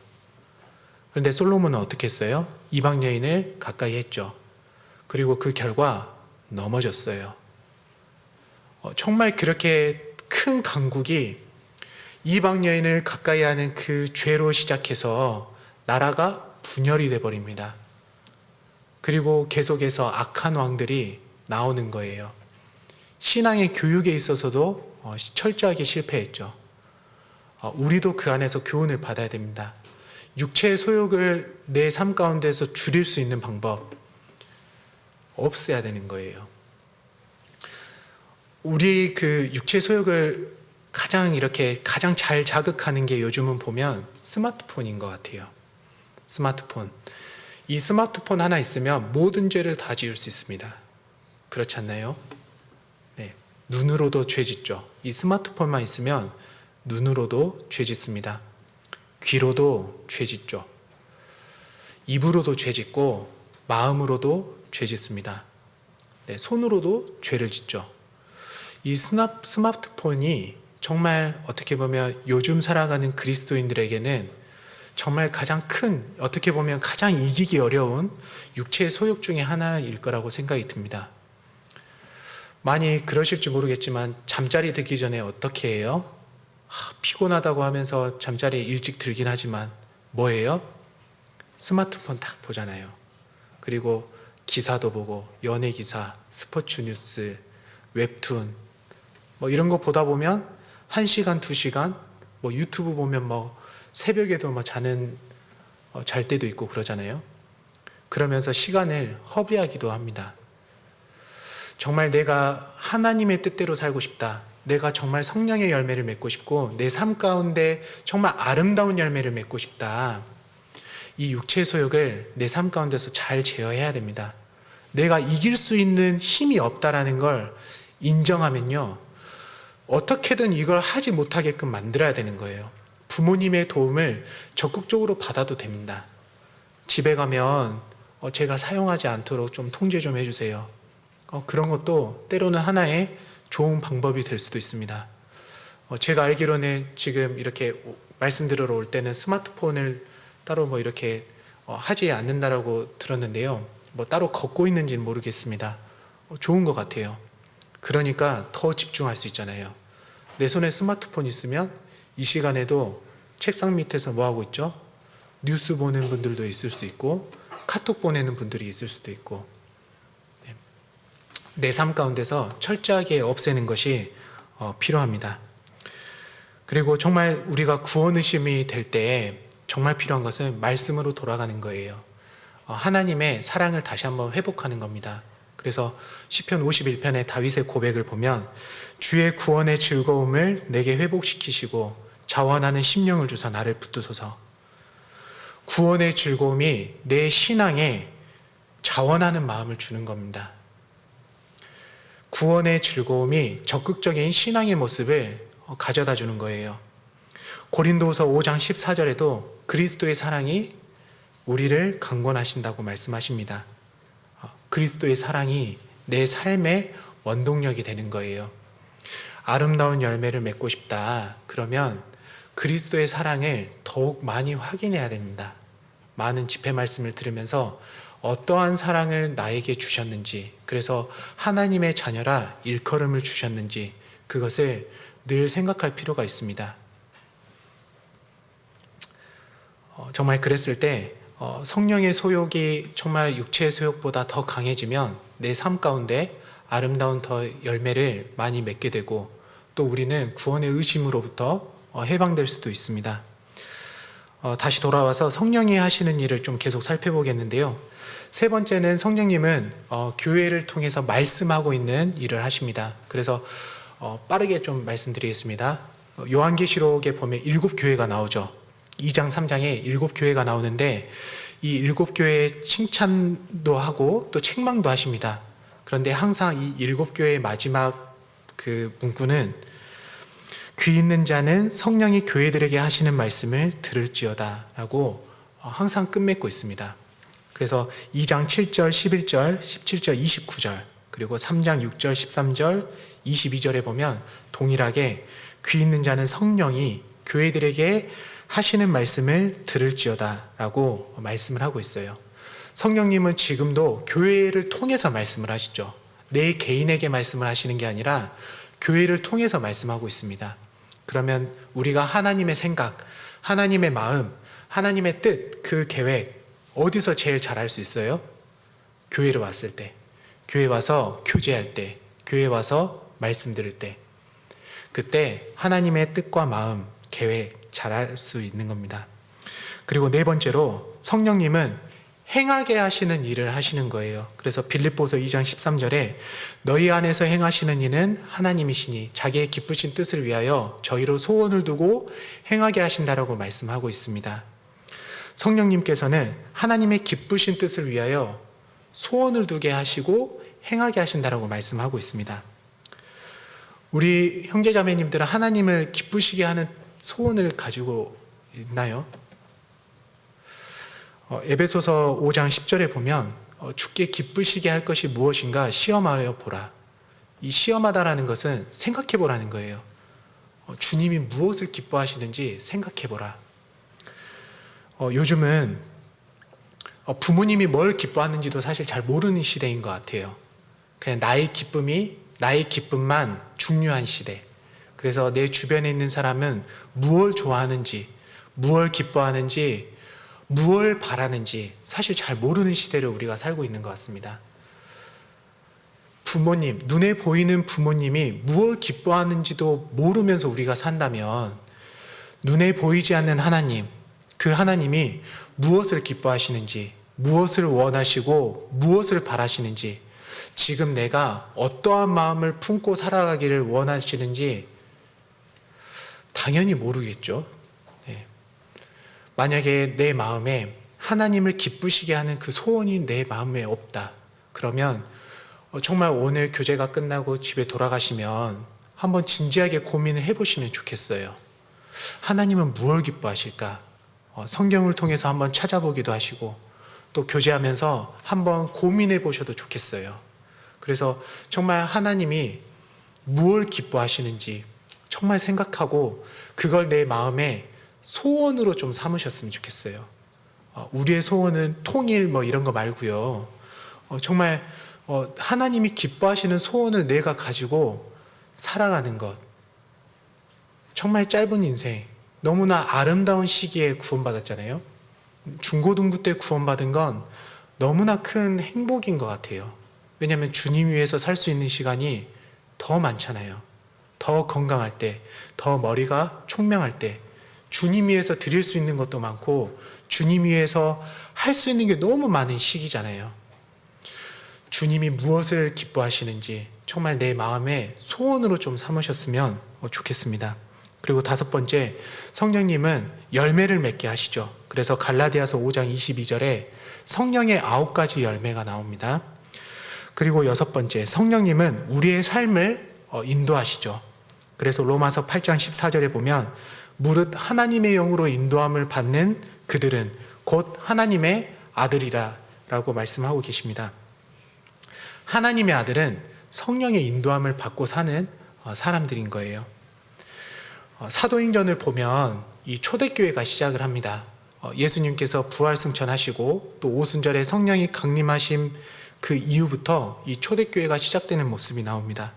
그런데 솔로몬은 어떻게 했어요? 이방 여인을 가까이 했죠. 그리고 그 결과 넘어졌어요. 정말 그렇게 큰 강국이 이방 여인을 가까이 하는 그 죄로 시작해서 나라가 분열이 돼버립니다. 그리고 계속해서 악한 왕들이 나오는 거예요. 신앙의 교육에 있어서도 철저하게 실패했죠. 우리도 그 안에서 교훈을 받아야 됩니다. 육체의 소욕을 내 삶 가운데서 줄일 수 있는 방법 없애야 되는 거예요. 우리 그 육체 소욕을 가장 잘 자극하는 게 요즘은 보면 스마트폰인 것 같아요. 스마트폰. 이 스마트폰 하나 있으면 모든 죄를 다 지을 수 있습니다. 그렇지 않나요? 네. 눈으로도 죄 짓죠. 이 스마트폰만 있으면 눈으로도 죄 짓습니다. 귀로도 죄 짓죠. 입으로도 죄 짓고 마음으로도 죄 짓습니다. 네, 손으로도 죄를 짓죠. 이 스마트폰이 정말 어떻게 보면 요즘 살아가는 그리스도인들에게는 정말 가장 큰, 어떻게 보면 가장 이기기 어려운 육체의 소욕 중에 하나일 거라고 생각이 듭니다. 많이 그러실지 모르겠지만 잠자리 들기 전에 어떻게 해요? 피곤하다고 하면서 잠자리에 일찍 들긴 하지만 뭐예요? 스마트폰 딱 보잖아요. 그리고 기사도 보고 연예 기사, 스포츠 뉴스, 웹툰 뭐 이런 거 보다 보면 1시간, 2시간 뭐 유튜브 보면 뭐 새벽에도 뭐 잘 때도 있고 그러잖아요. 그러면서 시간을 허비하기도 합니다. 정말 내가 하나님의 뜻대로 살고 싶다. 내가 정말 성령의 열매를 맺고 싶고 내 삶 가운데 정말 아름다운 열매를 맺고 싶다. 이 육체의 소욕을 내 삶 가운데서 잘 제어해야 됩니다. 내가 이길 수 있는 힘이 없다라는 걸 인정하면요. 어떻게든 이걸 하지 못하게끔 만들어야 되는 거예요. 부모님의 도움을 적극적으로 받아도 됩니다. 집에 가면 제가 사용하지 않도록 좀 통제 좀 해주세요. 그런 것도 때로는 하나의 좋은 방법이 될 수도 있습니다. 제가 알기로는 지금 이렇게 말씀드리러 올 때는 스마트폰을 따로 뭐 이렇게 하지 않는다라고 들었는데요. 뭐 따로 걷고 있는지는 모르겠습니다. 좋은 것 같아요. 그러니까 더 집중할 수 있잖아요. 내 손에 스마트폰 있으면 이 시간에도 책상 밑에서 뭐 하고 있죠? 뉴스 보는 분들도 있을 수 있고 카톡 보내는 분들이 있을 수도 있고, 내 삶 가운데서 철저하게 없애는 것이 필요합니다. 그리고 정말 우리가 구원의심이 될 때 정말 필요한 것은 말씀으로 돌아가는 거예요. 하나님의 사랑을 다시 한번 회복하는 겁니다. 그래서 시편 51편의 다윗의 고백을 보면 주의 구원의 즐거움을 내게 회복시키시고 자원하는 심령을 주사 나를 붙드소서. 구원의 즐거움이 내 신앙에 자원하는 마음을 주는 겁니다. 구원의 즐거움이 적극적인 신앙의 모습을 가져다 주는 거예요. 고린도후서 5장 14절에도 그리스도의 사랑이 우리를 강권하신다고 말씀하십니다. 그리스도의 사랑이 내 삶의 원동력이 되는 거예요. 아름다운 열매를 맺고 싶다. 그러면 그리스도의 사랑을 더욱 많이 확인해야 됩니다. 많은 집회 말씀을 들으면서 어떠한 사랑을 나에게 주셨는지, 그래서 하나님의 자녀라 일컬음을 주셨는지 그것을 늘 생각할 필요가 있습니다. 정말 그랬을 때 성령의 소욕이 정말 육체의 소욕보다 더 강해지면 내 삶 가운데 아름다운 더 열매를 많이 맺게 되고, 또 우리는 구원의 의심으로부터 해방될 수도 있습니다. 다시 돌아와서 성령이 하시는 일을 좀 계속 살펴보겠는데요. 세 번째는 성령님은 교회를 통해서 말씀하고 있는 일을 하십니다. 그래서 빠르게 좀 말씀드리겠습니다. 요한계시록에 보면 7교회가 나오죠. 2장 3장에 7교회가 나오는데 이 7교회에 칭찬도 하고 또 책망도 하십니다. 그런데 항상 이 7교회의 마지막 그 문구는 귀 있는 자는 성령이 교회들에게 하시는 말씀을 들을지어다 라고 항상 끝맺고 있습니다. 그래서 2장 7절, 11절, 17절, 29절, 그리고 3장 6절, 13절, 22절에 보면 동일하게 귀 있는 자는 성령이 교회들에게 하시는 말씀을 들을지어다 라고 말씀을 하고 있어요. 성령님은 지금도 교회를 통해서 말씀을 하시죠. 내 개인에게 말씀을 하시는 게 아니라 교회를 통해서 말씀하고 있습니다. 그러면 우리가 하나님의 생각, 하나님의 마음, 하나님의 뜻, 그 계획 어디서 제일 잘 알 수 있어요? 교회를 왔을 때, 교회 와서 교제할 때, 교회 와서 말씀 들을 때, 그때 하나님의 뜻과 마음, 계획 잘 알 수 있는 겁니다. 그리고 네 번째로 성령님은 행하게 하시는 일을 하시는 거예요. 그래서 빌립보서 2장 13절에 너희 안에서 행하시는 이는 하나님이시니 자기의 기쁘신 뜻을 위하여 저희로 소원을 두고 행하게 하신다라고 말씀하고 있습니다. 성령님께서는 하나님의 기쁘신 뜻을 위하여 소원을 두게 하시고 행하게 하신다라고 말씀하고 있습니다. 우리 형제자매님들은 하나님을 기쁘시게 하는 소원을 가지고 있나요? 에베소서 5장 10절에 보면 주께 기쁘시게 할 것이 무엇인가 시험하여 보라. 이 시험하다라는 것은 생각해 보라는 거예요. 주님이 무엇을 기뻐하시는지 생각해 보라. 요즘은 부모님이 뭘 기뻐하는지도 사실 잘 모르는 시대인 것 같아요. 그냥 나의 기쁨만 중요한 시대. 그래서 내 주변에 있는 사람은 무엇을 좋아하는지, 무엇을 기뻐하는지, 무엇을 바라는지 사실 잘 모르는 시대를 우리가 살고 있는 것 같습니다. 부모님, 눈에 보이는 부모님이 무엇을 기뻐하는지도 모르면서 우리가 산다면 눈에 보이지 않는 하나님, 그 하나님이 무엇을 기뻐하시는지, 무엇을 원하시고 무엇을 바라시는지, 지금 내가 어떠한 마음을 품고 살아가기를 원하시는지 당연히 모르겠죠. 만약에 내 마음에 하나님을 기쁘시게 하는 그 소원이 내 마음에 없다. 그러면 정말 오늘 교제가 끝나고 집에 돌아가시면 한번 진지하게 고민을 해보시면 좋겠어요. 하나님은 무엇을 기뻐하실까? 성경을 통해서 한번 찾아보기도 하시고 또 교제하면서 한번 고민해 보셔도 좋겠어요. 그래서 정말 하나님이 무엇을 기뻐하시는지 정말 생각하고 그걸 내 마음에 소원으로 좀 삼으셨으면 좋겠어요. 우리의 소원은 통일 뭐 이런 거 말고요. 정말 하나님이 기뻐하시는 소원을 내가 가지고 살아가는 것. 정말 짧은 인생, 너무나 아름다운 시기에 구원받았잖아요. 중고등부 때 구원받은 건 너무나 큰 행복인 것 같아요. 왜냐하면 주님 위해서 살 수 있는 시간이 더 많잖아요. 더 건강할 때, 더 머리가 총명할 때, 주님 위해서 드릴 수 있는 것도 많고 주님 위해서 할 수 있는 게 너무 많은 시기잖아요. 주님이 무엇을 기뻐하시는지 정말 내 마음에 소원으로 좀 삼으셨으면 좋겠습니다. 그리고 5번째, 성령님은 열매를 맺게 하시죠. 그래서 갈라디아서 5장 22절에 성령의 9가지 열매가 나옵니다. 그리고 6번째, 성령님은 우리의 삶을 인도하시죠. 그래서 로마서 8장 14절에 보면 무릇 하나님의 영으로 인도함을 받는 그들은 곧 하나님의 아들이라 라고 말씀하고 계십니다. 하나님의 아들은 성령의 인도함을 받고 사는 사람들인 거예요. 사도행전을 보면 이 초대교회가 시작을 합니다. 예수님께서 부활승천하시고 또 오순절에 성령이 강림하신 그 이후부터 이 초대교회가 시작되는 모습이 나옵니다.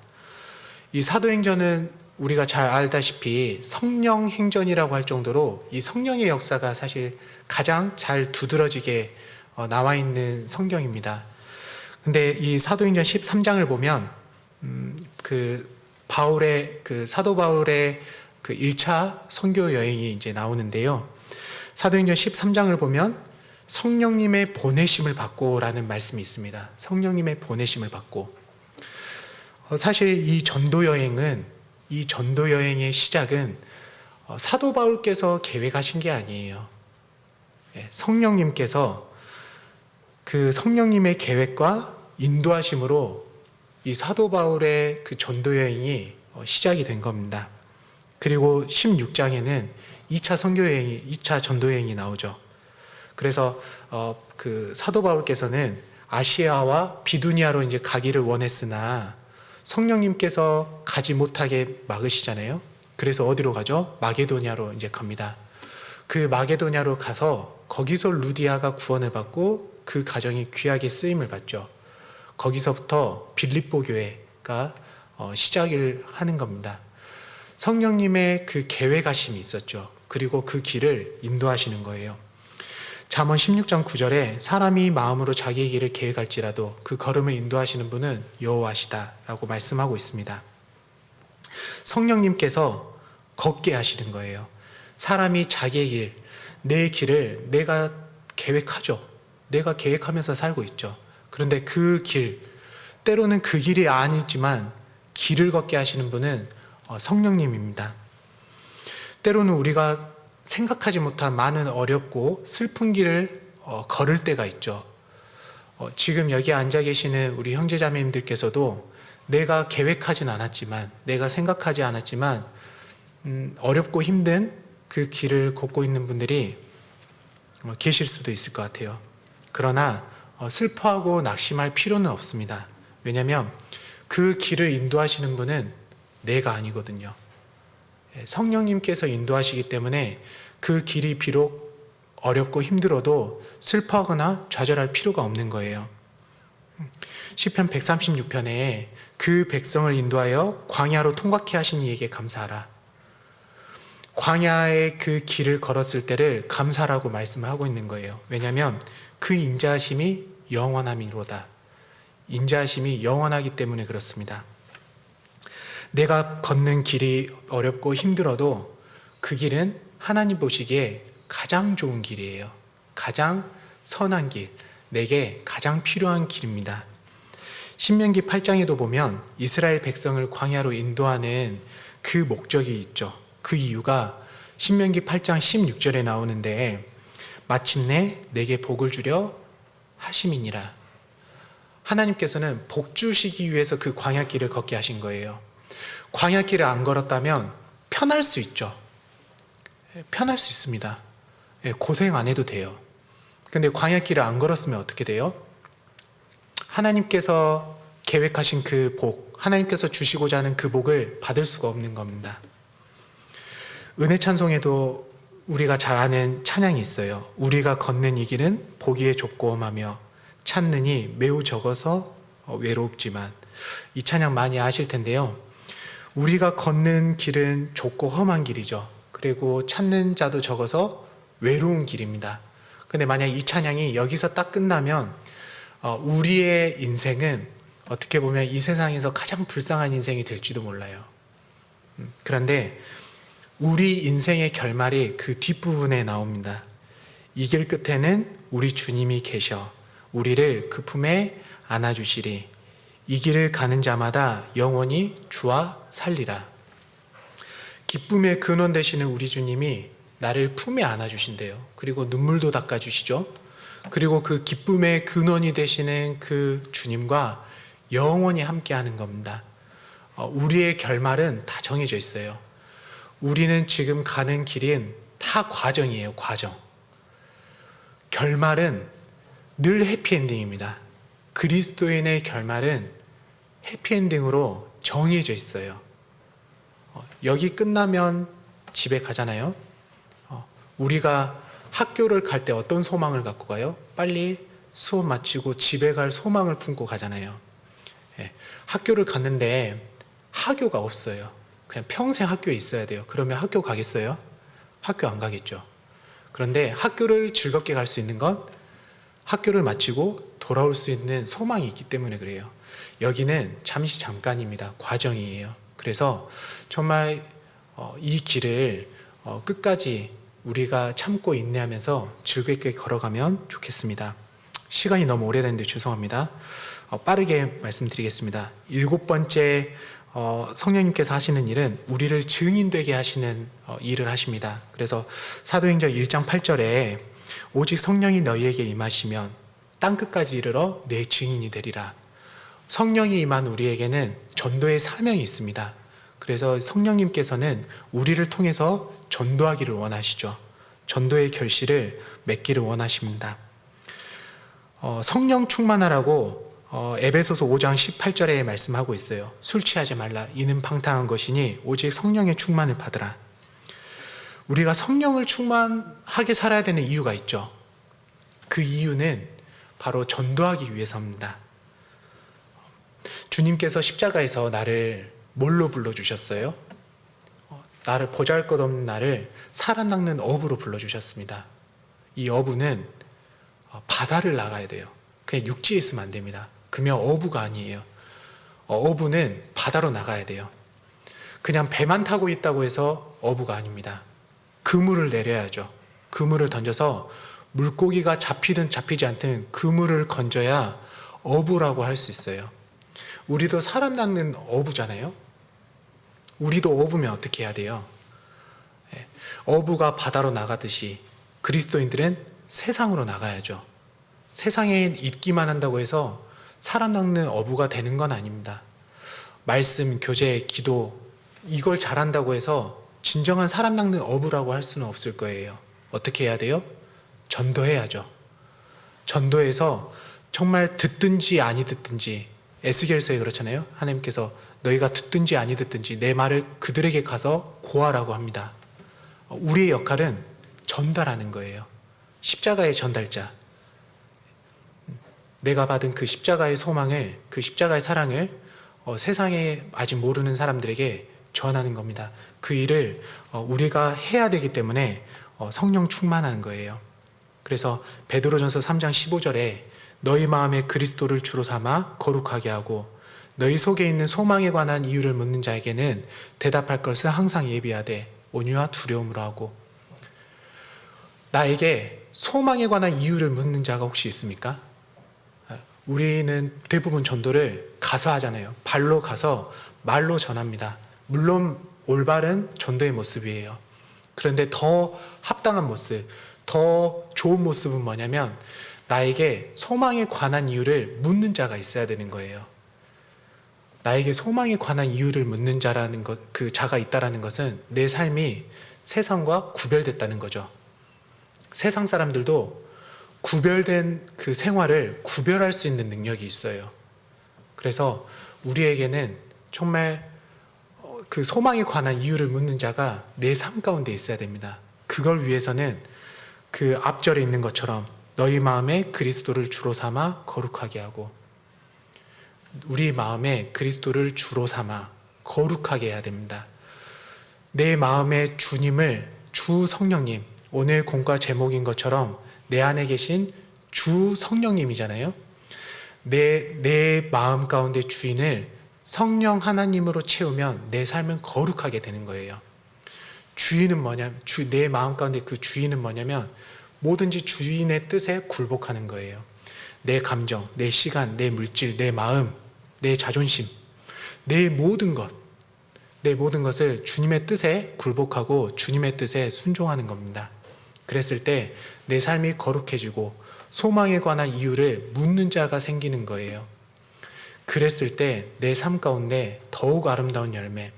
이 사도행전은 우리가 잘 알다시피 성령행전이라고 할 정도로 이 성령의 역사가 사실 가장 잘 두드러지게 나와 있는 성경입니다. 근데 이 사도행전 13장을 보면 사도 바울의 그 1차 선교 여행이 이제 나오는데요. 사도행전 13장을 보면 성령님의 보내심을 받고라는 말씀이 있습니다. 성령님의 보내심을 받고. 사실 이 전도 여행의 시작은 사도 바울께서 계획하신 게 아니에요. 성령님께서 그 성령님의 계획과 인도하심으로 이 사도 바울의 그 전도 여행이 시작이 된 겁니다. 그리고 16장에는 2차 전도 여행이 나오죠. 그래서 그 사도 바울께서는 아시아와 비두니아로 이제 가기를 원했으나 성령님께서 가지 못하게 막으시잖아요. 그래서 어디로 가죠? 마게도냐로 이제 갑니다. 그 마게도냐로 가서 거기서 루디아가 구원을 받고 그 가정이 귀하게 쓰임을 받죠. 거기서부터 빌립보 교회가 시작을 하는 겁니다. 성령님의 그 계획하심이 있었죠. 그리고 그 길을 인도하시는 거예요. 잠언 16장 9절에 사람이 마음으로 자기의 길을 계획할지라도 그 걸음을 인도하시는 분은 여호와시다 라고 말씀하고 있습니다. 성령님께서 걷게 하시는 거예요. 사람이 자기의 길, 내 길을 내가 계획하죠. 내가 계획하면서 살고 있죠. 그런데 그 길, 때로는 그 길이 아니지만 길을 걷게 하시는 분은 성령님입니다. 때로는 우리가 생각하지 못한 많은 어렵고 슬픈 길을 걸을 때가 있죠. 지금 여기 앉아 계시는 우리 형제자매님들께서도 내가 계획하진 않았지만, 내가 생각하지 않았지만 어렵고 힘든 그 길을 걷고 있는 분들이 계실 수도 있을 것 같아요. 그러나 슬퍼하고 낙심할 필요는 없습니다. 왜냐하면 그 길을 인도하시는 분은 내가 아니거든요. 성령님께서 인도하시기 때문에 그 길이 비록 어렵고 힘들어도 슬퍼하거나 좌절할 필요가 없는 거예요. 시편 136편에 그 백성을 인도하여 광야로 통과케 하신 이에게 감사하라. 광야의 그 길을 걸었을 때를 감사라고 말씀하고 있는 거예요. 왜냐하면 그 인자하심이 영원함이로다. 인자하심이 영원하기 때문에 그렇습니다. 내가 걷는 길이 어렵고 힘들어도 그 길은 하나님 보시기에 가장 좋은 길이에요. 가장 선한 길, 내게 가장 필요한 길입니다. 신명기 8장에도 보면 이스라엘 백성을 광야로 인도하는 그 목적이 있죠. 그 이유가 신명기 8장 16절에 나오는데 마침내 내게 복을 주려 하심이니라. 하나님께서는 복 주시기 위해서 그 광야길을 걷게 하신 거예요. 광야길을 안 걸었다면 편할 수 있죠. 편할 수 있습니다. 고생 안 해도 돼요. 근데 광야길을 안 걸었으면 어떻게 돼요? 하나님께서 계획하신 그 복, 하나님께서 주시고자 하는 그 복을 받을 수가 없는 겁니다. 은혜 찬송에도 우리가 잘 아는 찬양이 있어요. 우리가 걷는 이 길은 보기에 좁고 험하며 찾는 이 매우 적어서 외롭지만. 이 찬양 많이 아실 텐데요. 우리가 걷는 길은 좁고 험한 길이죠. 그리고 찾는 자도 적어서 외로운 길입니다. 근데 만약 이 찬양이 여기서 딱 끝나면 우리의 인생은 어떻게 보면 이 세상에서 가장 불쌍한 인생이 될지도 몰라요. 그런데 우리 인생의 결말이 그 뒷부분에 나옵니다. 이 길 끝에는 우리 주님이 계셔 우리를 그 품에 안아주시리. 이 길을 가는 자마다 영원히 주와 살리라. 기쁨의 근원 되시는 우리 주님이 나를 품에 안아주신대요. 그리고 눈물도 닦아주시죠. 그리고 그 기쁨의 근원이 되시는 그 주님과 영원히 함께하는 겁니다. 우리의 결말은 다 정해져 있어요. 우리는 지금 가는 길은 다 과정이에요. 과정. 결말은 늘 해피엔딩입니다. 그리스도인의 결말은 해피엔딩으로 정해져 있어요. 여기 끝나면 집에 가잖아요. 우리가 학교를 갈 때 어떤 소망을 갖고 가요? 빨리 수업 마치고 집에 갈 소망을 품고 가잖아요. 학교를 갔는데 학교가 없어요. 그냥 평생 학교에 있어야 돼요. 그러면 학교 가겠어요? 학교 안 가겠죠. 그런데 학교를 즐겁게 갈 수 있는 건 학교를 마치고 돌아올 수 있는 소망이 있기 때문에 그래요. 여기는 잠시 잠깐입니다. 과정이에요. 그래서 정말 이 길을 끝까지 우리가 참고 인내하면서 즐겁게 걸어가면 좋겠습니다. 시간이 너무 오래됐는데 죄송합니다. 빠르게 말씀드리겠습니다. 7번째 성령님께서 하시는 일은 우리를 증인되게 하시는 일을 하십니다. 그래서 사도행전 1장 8절에 오직 성령이 너희에게 임하시면 땅끝까지 이르러 내 증인이 되리라. 성령이 임한 우리에게는 전도의 사명이 있습니다. 그래서 성령님께서는 우리를 통해서 전도하기를 원하시죠. 전도의 결실을 맺기를 원하십니다. 성령 충만하라고 에베소서 5장 18절에 말씀하고 있어요. 술 취하지 말라. 이는 방탕한 것이니 오직 성령의 충만을 받으라. 우리가 성령을 충만하게 살아야 되는 이유가 있죠. 그 이유는 바로 전도하기 위해서입니다. 주님께서 십자가에서 나를 뭘로 불러주셨어요? 나를 보잘것없는 나를 사람 낚는 어부로 불러주셨습니다. 이 어부는 바다를 나가야 돼요. 그냥 육지에 있으면 안 됩니다. 그러면 어부가 아니에요. 어부는 바다로 나가야 돼요. 그냥 배만 타고 있다고 해서 어부가 아닙니다. 그물을 내려야죠. 그물을 던져서 물고기가 잡히든 잡히지 않든 그물을 건져야 어부라고 할 수 있어요. 우리도 사람 낚는 어부잖아요. 우리도 어부면 어떻게 해야 돼요? 어부가 바다로 나가듯이 그리스도인들은 세상으로 나가야죠. 세상에 있기만 한다고 해서 사람 낚는 어부가 되는 건 아닙니다. 말씀, 교제, 기도 이걸 잘한다고 해서 진정한 사람 낚는 어부라고 할 수는 없을 거예요. 어떻게 해야 돼요? 전도해야죠. 전도해서 정말 듣든지 아니 듣든지 에스겔서에 그렇잖아요. 하나님께서 너희가 듣든지 아니 듣든지 내 말을 그들에게 가서 고하라고 합니다. 우리의 역할은 전달하는 거예요. 십자가의 전달자. 내가 받은 그 십자가의 소망을, 그 십자가의 사랑을 세상에 아직 모르는 사람들에게 전하는 겁니다. 그 일을 우리가 해야 되기 때문에 성령 충만한 거예요. 그래서 베드로전서 3장 15절에 너희 마음에 그리스도를 주로 삼아 거룩하게 하고 너희 속에 있는 소망에 관한 이유를 묻는 자에게는 대답할 것을 항상 예비하되 온유와 두려움으로 하고. 나에게 소망에 관한 이유를 묻는 자가 혹시 있습니까? 우리는 대부분 전도를 가서 하잖아요. 발로 가서 말로 전합니다. 물론 올바른 전도의 모습이에요. 그런데 더 합당한 모습, 더 좋은 모습은 뭐냐면 나에게 소망에 관한 이유를 묻는 자가 있어야 되는 거예요. 나에게 소망에 관한 이유를 묻는 자라는 것, 그 자가 있다라는 것은 내 삶이 세상과 구별됐다는 거죠. 세상 사람들도 구별된 그 생활을 구별할 수 있는 능력이 있어요. 그래서 우리에게는 정말 그 소망에 관한 이유를 묻는 자가 내 삶 가운데 있어야 됩니다. 그걸 위해서는 그 앞절에 있는 것처럼 너희 마음에 그리스도를 주로 삼아 거룩하게 하고, 우리 마음에 그리스도를 주로 삼아 거룩하게 해야 됩니다. 내 마음의 주님을, 주 성령님, 오늘 공과 제목인 것처럼 내 안에 계신 주 성령님이잖아요. 내 마음 가운데 주인을 성령 하나님으로 채우면 내 삶은 거룩하게 되는 거예요. 주인은 뭐냐면, 내 마음 가운데 그 주인은 뭐냐면 뭐든지 주인의 뜻에 굴복하는 거예요. 내 감정, 내 시간, 내 물질, 내 마음, 내 자존심, 내 모든 것을 주님의 뜻에 굴복하고 주님의 뜻에 순종하는 겁니다. 그랬을 때 내 삶이 거룩해지고 소망에 관한 이유를 묻는 자가 생기는 거예요. 그랬을 때 내 삶 가운데 더욱 아름다운 열매,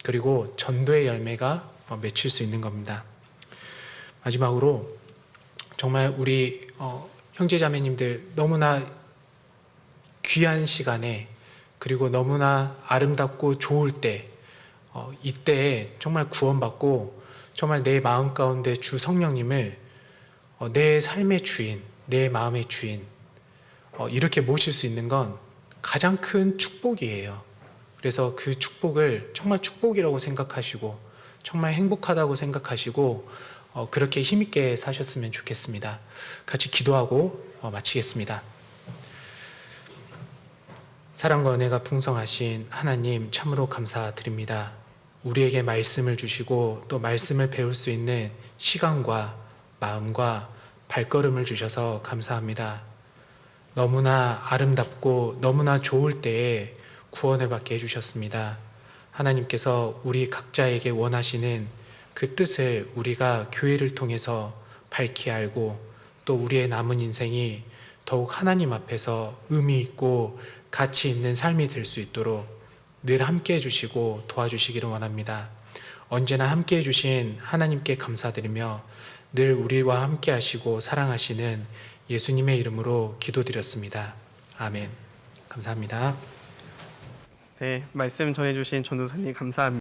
그리고 전도의 열매가 맺힐 수 있는 겁니다. 마지막으로 정말 우리 형제자매님들 너무나 귀한 시간에, 그리고 너무나 아름답고 좋을 때, 이때에 정말 구원받고 정말 내 마음 가운데 주 성령님을 내 삶의 주인, 내 마음의 주인, 이렇게 모실 수 있는 건 가장 큰 축복이에요. 그래서 그 축복을 정말 축복이라고 생각하시고 정말 행복하다고 생각하시고 그렇게 힘있게 사셨으면 좋겠습니다. 같이 기도하고 마치겠습니다. 사랑과 은혜가 풍성하신 하나님, 참으로 감사드립니다. 우리에게 말씀을 주시고 또 말씀을 배울 수 있는 시간과 마음과 발걸음을 주셔서 감사합니다. 너무나 아름답고 너무나 좋을 때에 구원을 받게 해주셨습니다. 하나님께서 우리 각자에게 원하시는 그 뜻을 우리가 교회를 통해서 밝히 알고, 또 우리의 남은 인생이 더욱 하나님 앞에서 의미 있고 가치 있는 삶이 될 수 있도록 늘 함께 해주시고 도와주시기를 원합니다. 언제나 함께 해주신 하나님께 감사드리며 늘 우리와 함께 하시고 사랑하시는 예수님의 이름으로 기도드렸습니다. 아멘. 감사합니다. 네, 말씀 전해주신 전도사님 감사합니다.